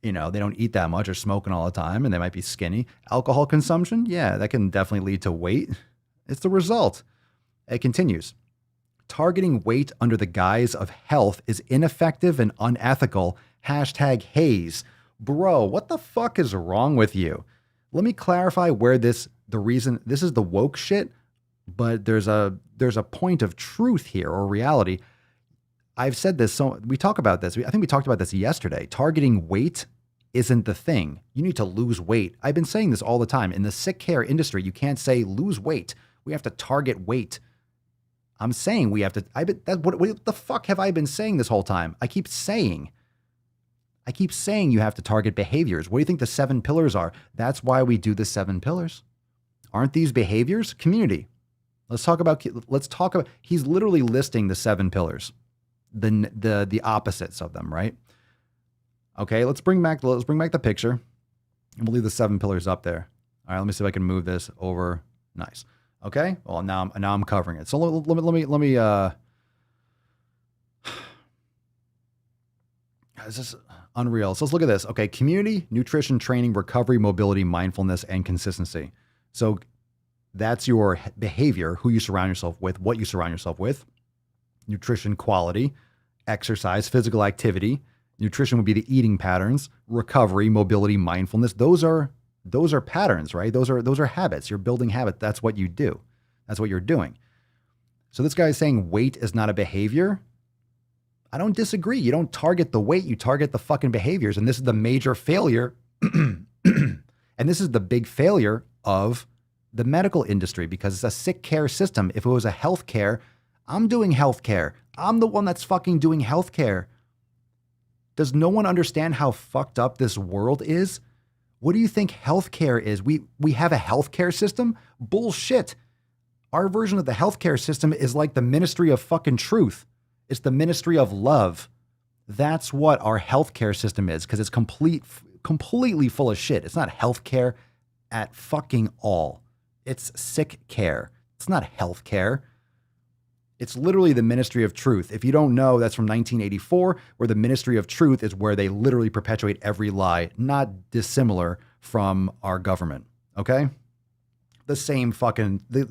they don't eat that much or smoking all the time and they might be skinny. Alcohol consumption, yeah, that can definitely lead to weight. It's the result. It continues. Targeting weight under the guise of health is ineffective and unethical. #HAES. Bro, what the fuck is wrong with you? Let me clarify where this is the woke shit, but there's a point of truth here or reality. I've said this, so we talk about this. I think we talked about this yesterday. Targeting weight isn't the thing. You need to lose weight. I've been saying this all the time. In the sick care industry, you can't say lose weight. We have to target weight. I'm saying we have to. What the fuck have I been saying this whole time? I keep saying you have to target behaviors. What do you think the 7 pillars are? That's why we do the 7 pillars. Aren't these behaviors? Community. Let's talk about. He's literally listing the 7 pillars, the opposites of them, right? Okay, let's bring back the picture, and we'll leave the 7 pillars up there. All right, let me see if I can move this over. Nice. Okay. Well, now I'm covering it. So let me. This is unreal. So let's look at this. Okay, community, nutrition, training, recovery, mobility, mindfulness, and consistency. So that's your behavior, who you surround yourself with, what you surround yourself with. Nutrition, quality, exercise, physical activity. Nutrition would be the eating patterns, recovery, mobility, mindfulness. Those are patterns, right? Those are habits. You're building habits. That's what you do. That's what you're doing. So this guy is saying weight is not a behavior. I don't disagree. You don't target the weight, you target the fucking behaviors. And this is the major failure. And this is the big failure of the medical industry because it's a sick care system. If it was a health care, I'm doing health care. I'm the one that's fucking doing health care. Does no one understand how fucked up this world is? What do you think healthcare is? We have a healthcare system? Bullshit. Our version of the healthcare system is like the ministry of fucking truth. It's the ministry of love. That's what our healthcare system is because it's completely full of shit. It's not healthcare at fucking all. It's sick care. It's not healthcare. It's literally the ministry of truth. If you don't know, that's from 1984, where the ministry of truth is where they literally perpetuate every lie, not dissimilar from our government. Okay? The same fucking thing.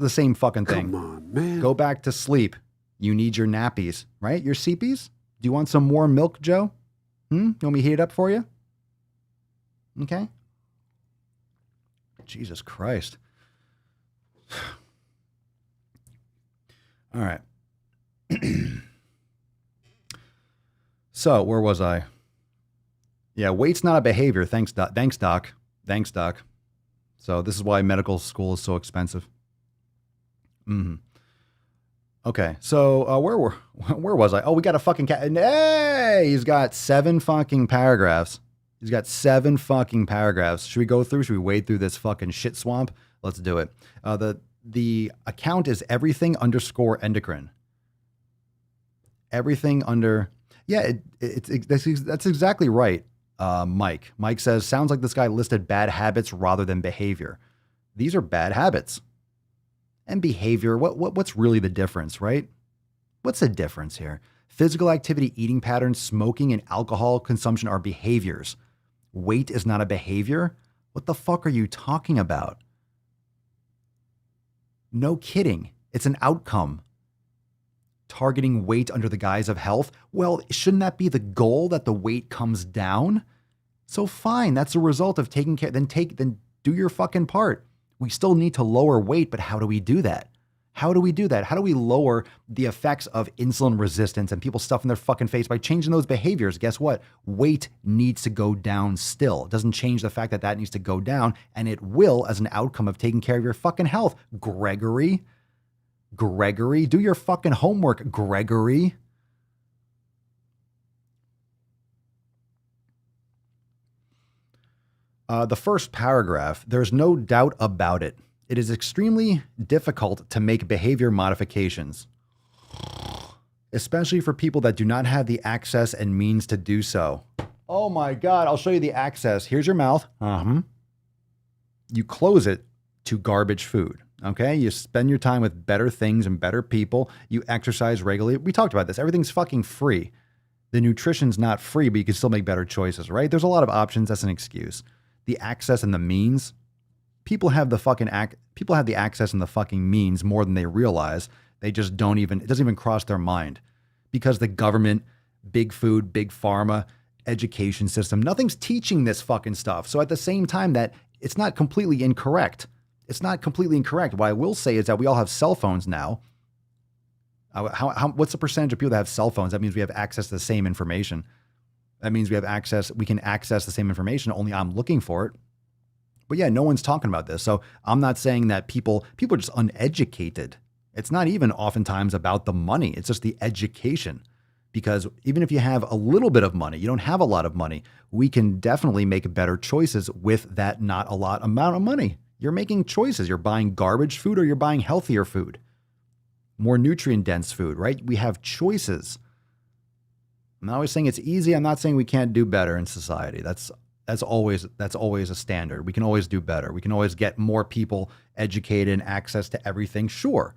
Come on, man. Go back to sleep. You need your nappies, right? Your CPs? Do you want some more milk, Joe? You want me to heat it up for you? Okay. Jesus Christ. All right. So where was I? Yeah, weight's not a behavior. Thanks, Doc. Thanks, Doc. So this is why medical school is so expensive. Okay, so where was I? Oh, we got a fucking cat. Hey, he's got 7 fucking paragraphs. He's got 7 fucking paragraphs. Should we go through? Should we wade through this fucking shit swamp? Let's do it. The account is everything_endocrine. Everything under, yeah, that's exactly right. Mike says, sounds like this guy listed bad habits rather than behavior. These are bad habits. And behavior, what's really the difference, right? What's the difference here? Physical activity, eating patterns, smoking, and alcohol consumption are behaviors. Weight is not a behavior? What the fuck are you talking about? No kidding. It's an outcome. Targeting weight under the guise of health? Well, shouldn't that be the goal, that the weight comes down? So fine, that's a result of taking care. Then do your fucking part. We still need to lower weight, but how do we do that? How do we do that? How do we lower the effects of insulin resistance and people stuffing their fucking face by changing those behaviors? Guess what? Weight needs to go down still. It doesn't change the fact that needs to go down, and it will as an outcome of taking care of your fucking health. Gregory, do your fucking homework, Gregory. The first paragraph, there's no doubt about it. It is extremely difficult to make behavior modifications, especially for people that do not have the access and means to do so. Oh my God, I'll show you the access. Here's your mouth. You close it to garbage food. Okay, you spend your time with better things and better people. You exercise regularly. We talked about this. Everything's fucking free. The nutrition's not free, but you can still make better choices, right? There's a lot of options. That's an excuse. The access and the means. People have the access and the fucking means more than they realize. They just don't even, it doesn't even cross their mind because the government, big food, big pharma, education system, nothing's teaching this fucking stuff. So at the same time that it's not completely incorrect. It's not completely incorrect. What I will say is that we all have cell phones now. What's the percentage of people that have cell phones? That means we have access to the same information. That means we can access the same information, only I'm looking for it. But yeah, no one's talking about this. So I'm not saying that people are just uneducated. It's not even oftentimes about the money. It's just the education. Because even if you have a little bit of money, you don't have a lot of money, we can definitely make better choices with that not a lot amount of money. You're making choices. You're buying garbage food or you're buying healthier food, more nutrient dense food, right? We have choices. I'm not always saying it's easy. I'm not saying we can't do better in society. That's always a standard. We can always do better. We can always get more people educated and access to everything. Sure.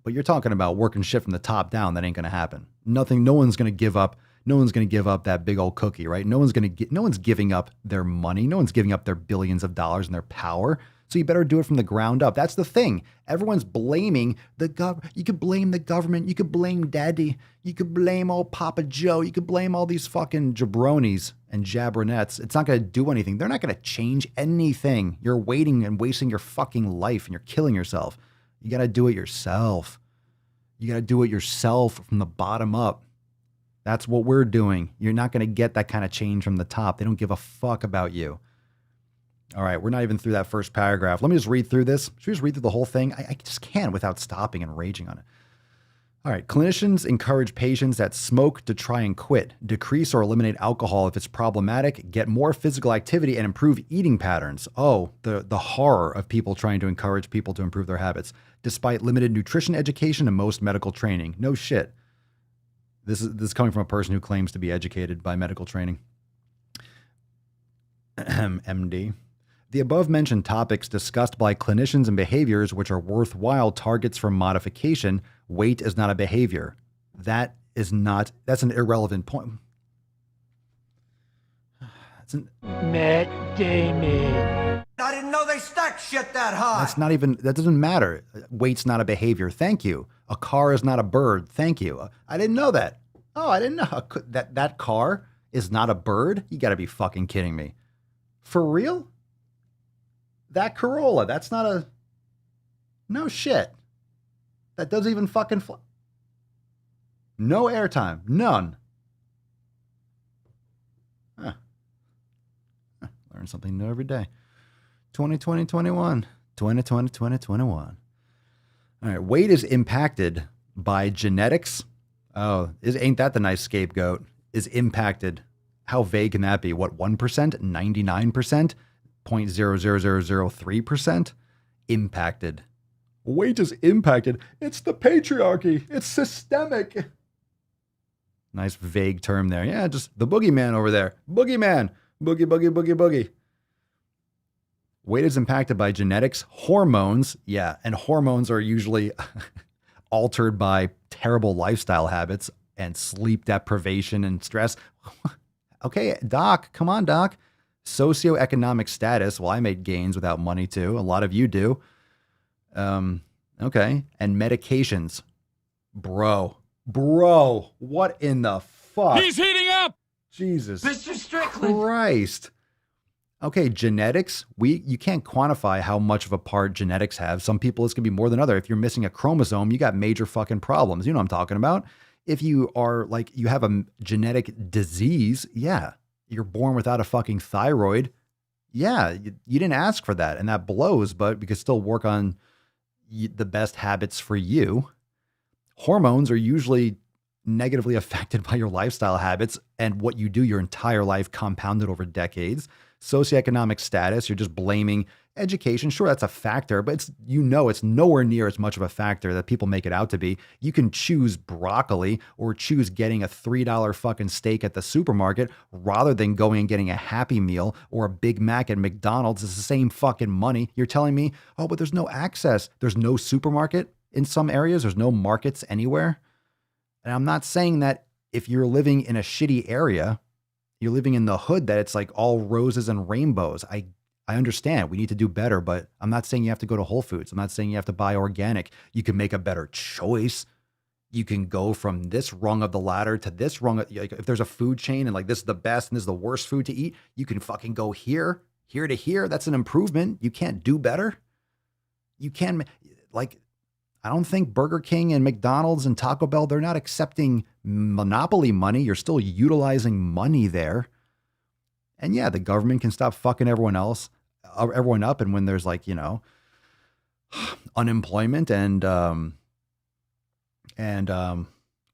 But you're talking about working shit from the top down. That ain't going to happen. No one's going to give up. No one's going to give up that big old cookie, right? No one's giving up their money. No one's giving up their billions of dollars and their power. So you better do it from the ground up. That's the thing. Everyone's blaming the government. You could blame the government. You could blame daddy. You could blame old Papa Joe. You could blame all these fucking jabronis and jabronettes. It's not going to do anything. They're not going to change anything. You're waiting and wasting your fucking life and you're killing yourself. You got to do it yourself. You got to do it yourself from the bottom up. That's what we're doing. You're not going to get that kind of change from the top. They don't give a fuck about you. All right, we're not even through that first paragraph. Let me just read through this. Should we just read through the whole thing? I just can't without stopping and raging on it. All right, clinicians encourage patients that smoke to try and quit, decrease or eliminate alcohol if it's problematic, get more physical activity, and improve eating patterns. Oh, the horror of people trying to encourage people to improve their habits, despite limited nutrition education and most medical training. No shit. This is coming from a person who claims to be educated by medical training. MD. The above-mentioned topics discussed by clinicians and behaviors which are worthwhile targets for modification. Weight is not a behavior. That's an irrelevant point. Matt Damon. I didn't know they stacked shit that high. That doesn't matter. Weight's not a behavior. Thank you. A car is not a bird. Thank you. I didn't know that. Oh, I didn't know that car is not a bird. You got to be fucking kidding me. For real? That Corolla, that's not a... No shit. That doesn't even fucking fly. No airtime. None. Huh. Learn something new every day. 2020, 21. 2020, 2021. All right. Weight is impacted by genetics. Oh, ain't that the nice scapegoat? Is impacted. How vague can that be? What, 1%? 99%? 0.00003%? Impacted. Weight is impacted. It's the patriarchy. It's systemic. Nice vague term there. Yeah, just the boogeyman over there. Boogeyman. Boogie, boogie, boogie, boogie. Weight is impacted by genetics, hormones. Yeah, and hormones are usually altered by terrible lifestyle habits and sleep deprivation and stress. Okay, doc, come on, doc. Socioeconomic status. Well, I made gains without money too. A lot of you do. Okay. And medications. Bro, what in the fuck? He's heating up! Jesus Mr. Strickland! Christ. Okay, genetics. You can't quantify how much of a part genetics have. Some people, it's going to be more than other. If you're missing a chromosome, you got major fucking problems. You know what I'm talking about? If you are you have a genetic disease, yeah. You're born without a fucking thyroid. Yeah, you didn't ask for that. And that blows, but we can still work on the best habits for you. Hormones are usually negatively affected by your lifestyle habits and what you do your entire life compounded over decades. Socioeconomic status, you're just blaming Education, sure, that's a factor, but it's nowhere near as much of a factor that people make it out to be. You can choose broccoli or choose getting a $3 fucking steak at the supermarket rather than going and getting a Happy Meal or a Big Mac at McDonald's. It's the same fucking money. You're telling me, oh, but there's no access. There's no supermarket in some areas. There's no markets anywhere. And I'm not saying that if you're living in a shitty area, you're living in the hood, that it's like all roses and rainbows. I understand we need to do better, but I'm not saying you have to go to Whole Foods. I'm not saying you have to buy organic. You can make a better choice. You can go from this rung of the ladder to this rung. Like if there's a food chain and like this is the best and this is the worst food to eat, you can fucking go here to here. That's an improvement. You can't do better. You can, like, I don't think Burger King and McDonald's and Taco Bell, they're not accepting monopoly money. You're still utilizing money there. And yeah, the government can stop fucking everyone up. And when there's like, unemployment and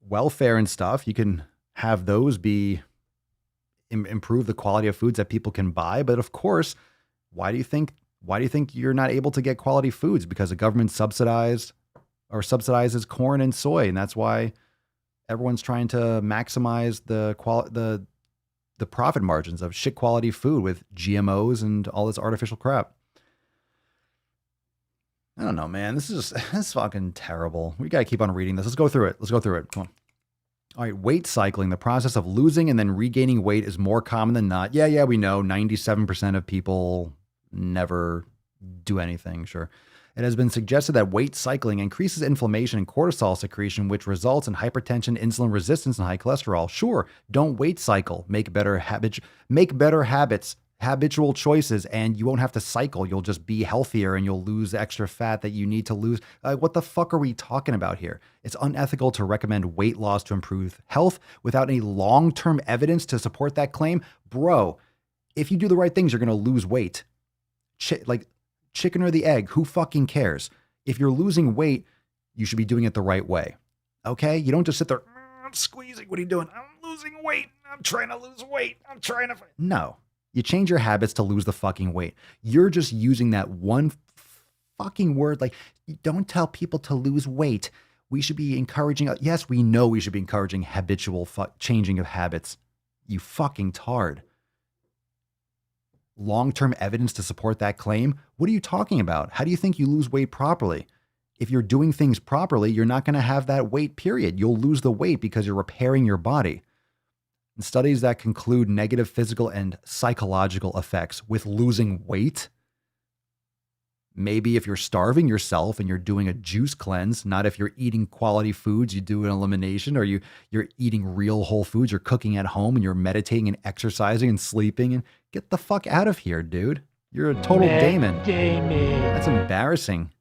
welfare and stuff, you can have those improve the quality of foods that people can buy. But of course, why do you think you're not able to get quality foods? Because the government subsidizes corn and soy. And that's why everyone's trying to maximize the profit margins of shit quality food with GMOs and all this artificial crap. I don't know, man. This is fucking terrible. We got to keep on reading this. Let's go through it. Come on. All right. Weight cycling, the process of losing and then regaining weight, is more common than not. Yeah, we know 97% of people never do anything. Sure. It has been suggested that weight cycling increases inflammation and cortisol secretion, which results in hypertension, insulin resistance, and high cholesterol. Sure, don't weight cycle. Make better habits, habitual choices, and you won't have to cycle. You'll just be healthier and you'll lose extra fat that you need to lose. What the fuck are we talking about here? It's unethical to recommend weight loss to improve health without any long-term evidence to support that claim. Bro, if you do the right things, you're going to lose weight. Chicken or the egg, who fucking cares? If you're losing weight, you should be doing it the right way. Okay? You don't just sit there, I'm squeezing. What are you doing? I'm losing weight. I'm trying to lose weight. No. You change your habits to lose the fucking weight. You're just using that one fucking word. Like, don't tell people to lose weight. We should be encouraging. Yes, we know we should be encouraging habitual changing of habits. You fucking tard. Long-term evidence to support that claim? What are you talking about? How do you think you lose weight properly? If you're doing things properly, you're not going to have that weight, period. You'll lose the weight because you're repairing your body. And studies that conclude negative physical and psychological effects with losing weight. Maybe if you're starving yourself and you're doing a juice cleanse, not if you're eating quality foods, you do an elimination, or you're eating real whole foods, you're cooking at home and you're meditating and exercising and sleeping. And get the fuck out of here, dude. You're a total Damon. That's embarrassing.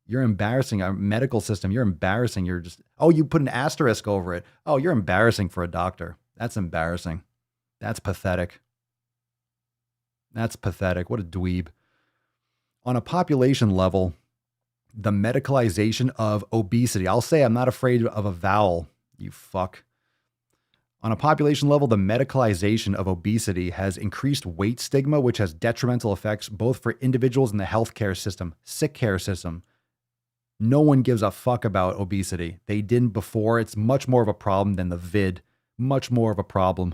You're embarrassing our medical system. You're embarrassing. You're just, you put an asterisk over it. Oh, you're embarrassing for a doctor. That's embarrassing. That's pathetic. What a dweeb. On a population level, the medicalization of obesity. I'll say I'm not afraid of a vowel, you fuck. On a population level, the medicalization of obesity has increased weight stigma, which has detrimental effects both for individuals in the healthcare system, sick care system. No one gives a fuck about obesity. They didn't before. It's much more of a problem than the vid. Much more of a problem.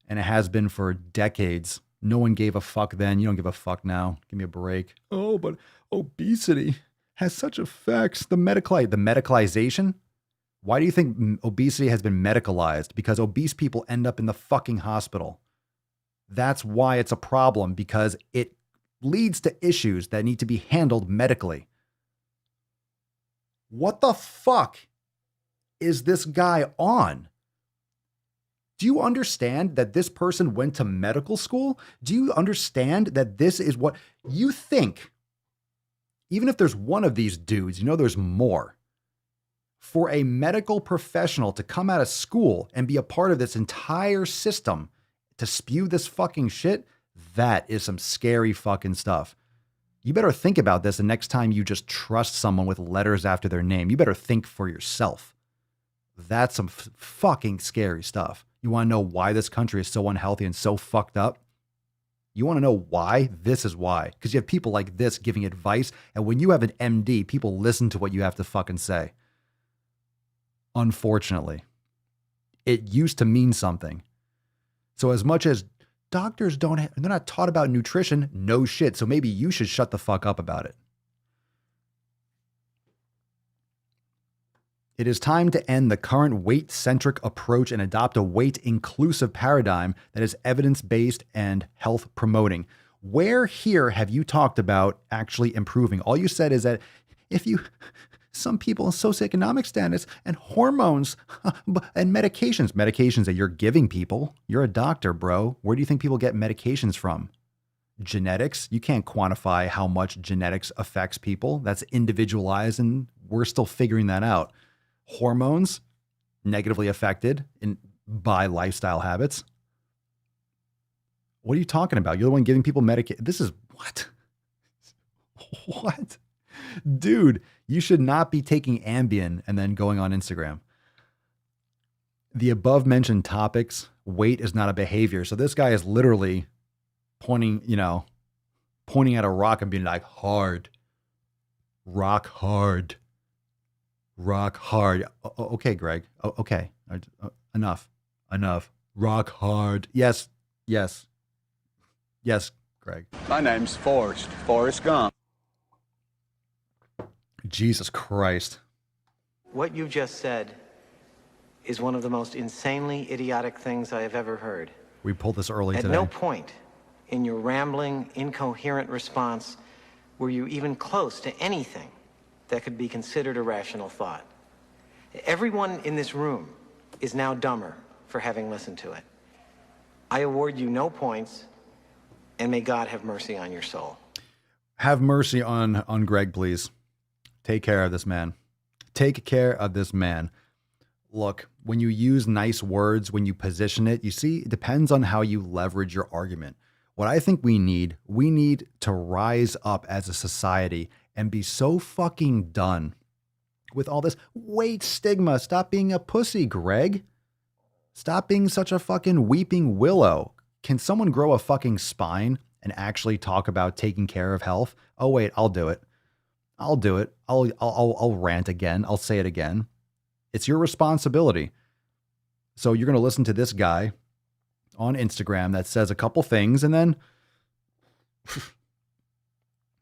And it has been for decades. No one gave a fuck then. You don't give a fuck now. Give me a break. Oh, but obesity has such effects. The medicalization. Why do you think obesity has been medicalized? Because obese people end up in the fucking hospital. That's why it's a problem, because it leads to issues that need to be handled medically. What the fuck is this guy on? Do you understand that this person went to medical school? Do you understand that this is what you think? Even if there's one of these dudes, there's more. For a medical professional to come out of school and be a part of this entire system to spew this fucking shit, that is some scary fucking stuff. You better think about this the next time you just trust someone with letters after their name. You better think for yourself. That's some fucking scary stuff. You want to know why this country is so unhealthy and so fucked up? You want to know why? This is why. Because you have people like this giving advice. And when you have an MD, people listen to what you have to fucking say. Unfortunately, it used to mean something. So as much as doctors they're not taught about nutrition, no shit. So maybe you should shut the fuck up about it. It is time to end the current weight-centric approach and adopt a weight-inclusive paradigm that is evidence-based and health-promoting. Where here have you talked about actually improving? All you said is that some people in socioeconomic status and hormones and medications that you're giving people. You're a doctor, bro. Where do you think people get medications from? Genetics. You can't quantify how much genetics affects people. That's individualized, and we're still figuring that out. Hormones, negatively affected by lifestyle habits. What are you talking about? You're the one giving people medication. This is what? What? Dude, you should not be taking Ambien and then going on Instagram. The above mentioned topics, weight is not a behavior. So this guy is literally pointing at a rock and being like, hard, rock hard. Rock hard. Okay, Greg. Okay. Enough. Rock hard. Yes, Greg. My name's Forrest Gump. Jesus Christ. What you just said is one of the most insanely idiotic things I have ever heard. We pulled this early At today. no point in your rambling, incoherent response were you even close to anything that could be considered a rational thought. Everyone in this room is now dumber for having listened to it. I award you no points, and may God have mercy on your soul. Have mercy on Greg, please. Take care of this man. Take care of this man. Look, when you use nice words, when you position it, you see, it depends on how you leverage your argument. What I think we need to rise up as a society and be so fucking done with all this weight stigma. Stop being a pussy, Greg. Stop being such a fucking weeping willow. Can someone grow a fucking spine and actually talk about taking care of health? Oh, wait, I'll do it. I'll rant again. I'll say it again. It's your responsibility. So you're going to listen to this guy on Instagram that says a couple things and then,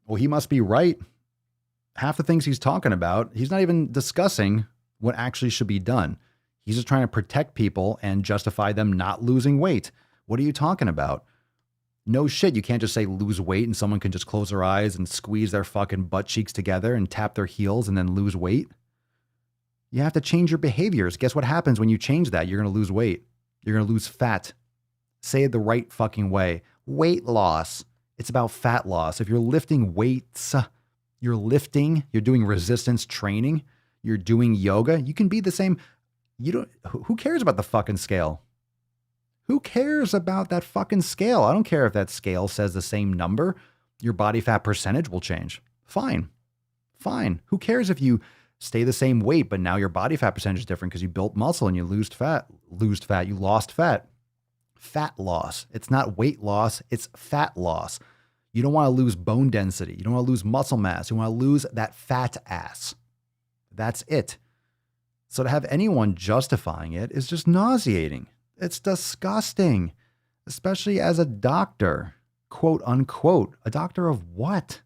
well, he must be right. Half the things he's talking about, he's not even discussing what actually should be done. He's just trying to protect people and justify them not losing weight. What are you talking about? No shit. You can't just say lose weight and someone can just close their eyes and squeeze their fucking butt cheeks together and tap their heels and then lose weight. You have to change your behaviors. Guess what happens when you change that? You're going to lose weight. You're going to lose fat. Say it the right fucking way. Weight loss. It's about fat loss. If you're lifting weights, you're doing resistance training, you're doing yoga, you can be the same. Who cares about the fucking scale? Who cares about that fucking scale? I don't care if that scale says the same number. Your body fat percentage will change. Fine. Who cares if you stay the same weight, but now your body fat percentage is different because you built muscle and you lost fat. You lost fat. Fat loss. It's not weight loss. It's fat loss. You don't want to lose bone density. You don't want to lose muscle mass. You want to lose that fat ass. That's it. So to have anyone justifying it is just nauseating. It's disgusting, especially as a doctor, quote unquote. A doctor of what?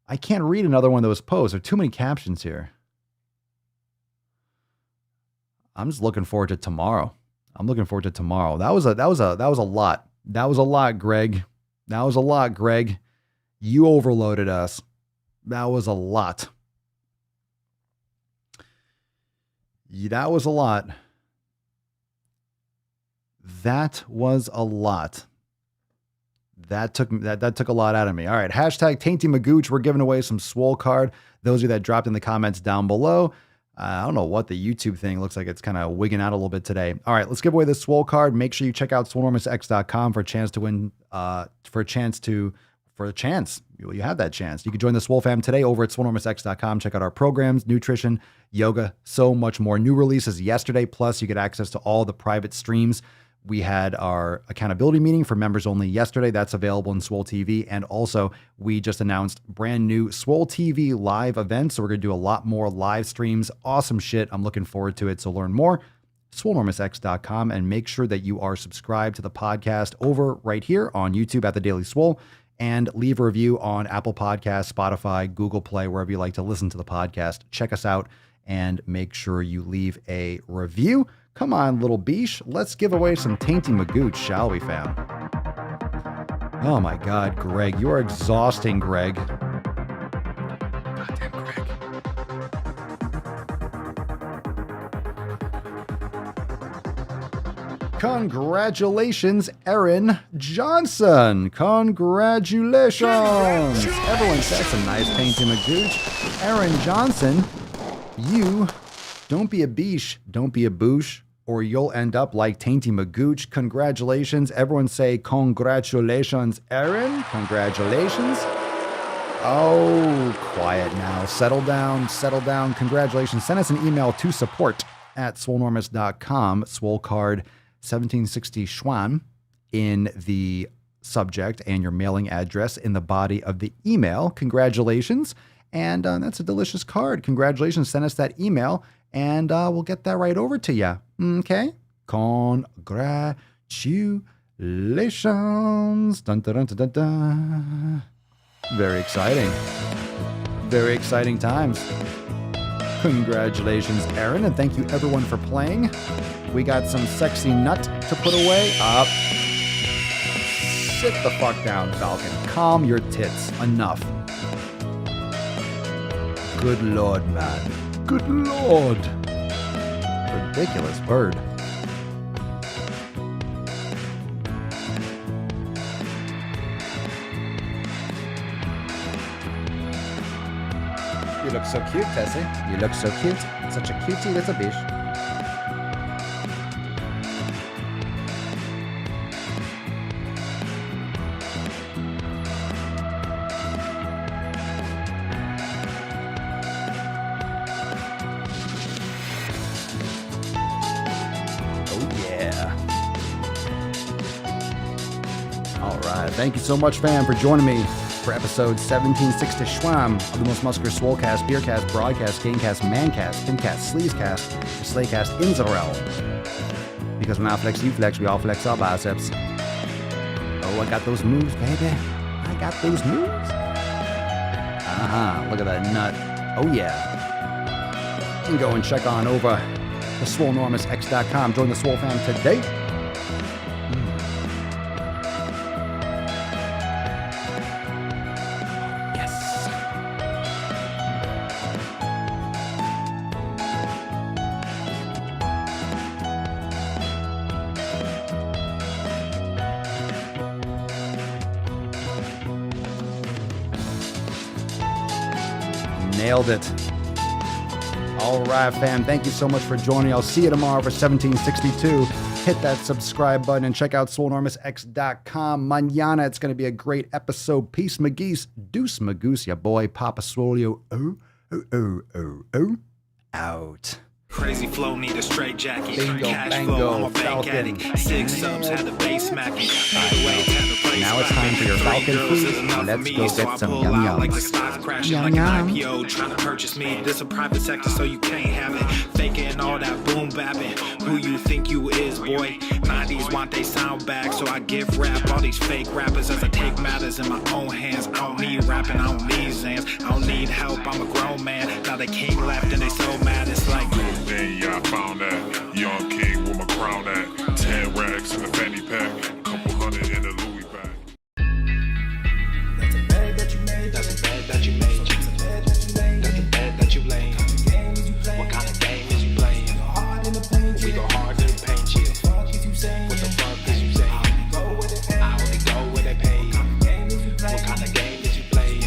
I can't read another one of those posts. There are too many captions here. I'm just looking forward to tomorrow. That was a lot. That was a lot, Greg. You overloaded us. That was a lot. That was a lot. That took a lot out of me. All right. Hashtag Tainty Magooch. We're giving away some Swole card. Those of you that dropped in the comments down below. I don't know what the YouTube thing looks like. It's kind of wigging out a little bit today. All right, let's give away this Swole card. Make sure you check out Swolenormousx.com for a chance to win, for a chance. You have that chance. You can join the Swole fam today over at Swolenormousx.com. Check out our programs, nutrition, yoga, so much more. New releases yesterday. Plus, you get access to all the private streams We had our accountability meeting for members only yesterday. That's available in Swole TV. And also, we just announced brand new Swole TV live events. So we're going to do a lot more live streams. Awesome shit. I'm looking forward to it. So learn more, Swolenormousx.com, and make sure that you are subscribed to the podcast over right here on YouTube at The Daily Swole, and leave a review on Apple Podcasts, Spotify, Google Play, wherever you like to listen to the podcast. Check us out and make sure you leave a review. Come on, little beesh. Let's give away some Tainty Magooch, shall we, fam? Oh my God, Greg. You are exhausting, Greg. Goddamn Greg. Congratulations, Aaron Johnson. Congratulations. Everyone said some nice Tainty Magooch. Aaron Johnson, you don't be a beesh, don't be a boosh, or you'll end up like Tainty Magooch. Congratulations. Everyone say congratulations, Aaron. Congratulations. Oh, quiet now. Settle down, settle down. Congratulations. Send us an email to support@swolenormous.com. Swole card 1760 Schwan in the subject and your mailing address in the body of the email. Congratulations. And that's a delicious card. Congratulations. Send us that email and we'll get that right over to you. Okay? Congratulations. Dun, dun, dun, dun, dun, dun. Very exciting. Very exciting times. Congratulations, Aaron, and thank you everyone for playing. We got some sexy nut to put away. Up. Sit the fuck down, Falcon. Calm your tits. Enough. Good Lord, man. Good Lord. Ridiculous bird. You look so cute, Tessie. You look so cute. Such a cutie little bitch. Thank you so much, fam, for joining me for episode 1760 Schwam of the most muscular Swolecast, Beercast, Broadcast, Gamecast, Mancast, Pincast, Sleazecast, Slaycast, Inzerel. Because when I flex, you flex, we all flex our biceps. Oh, I got those moves, baby. I got those moves. Look at that nut. Oh, yeah. You can go and check on over to Swolenormousx.com. Join the Swole fam today. Nailed it. All right, fam. Thank you so much for joining. I'll see you tomorrow for 1762. Hit that subscribe button and check out Swolenormousx.com. Mañana, it's going to be a great episode. Peace, McGeese. Deuce, Magoose, ya boy. Papa Swolio. Out. Crazy flow, need a straight jacket. Bingo, Cash bango, flow, I'm a bank Falcon. addict. 6 subs, had the bass smacking. Now it's time for your Falcon food. Let's go get some yum yum. Like the stock crashing Yum like yum. an IPO, trying to purchase me. This a private sector, so you can't have it. Faking all that boom bapping. Who you think you is, boy? 90s want they sound back, so I give rap all these fake rappers as I take matters in my own hands. I don't need rapping, I don't need Zans. I don't need help, I'm a grown man. Now they king left and they so mad, it's like. Yeah, I found that. Young king with my crown at. 10 racks in the fanny pack. Couple hundred in the Louis bag. That's a bag that you made. That's a bag that you made. That's a bag that you laid. What kind of game is you playing? We go hard in the paint, yeah. What the fuck is you saying? I only go where they pay. What kind of game is you playing?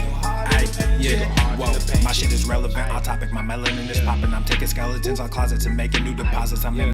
Yeah, whoa, my shit is relevant. Our topic, my melanin is popping. I'm taking skeletons out closets and making new deposits. I'm in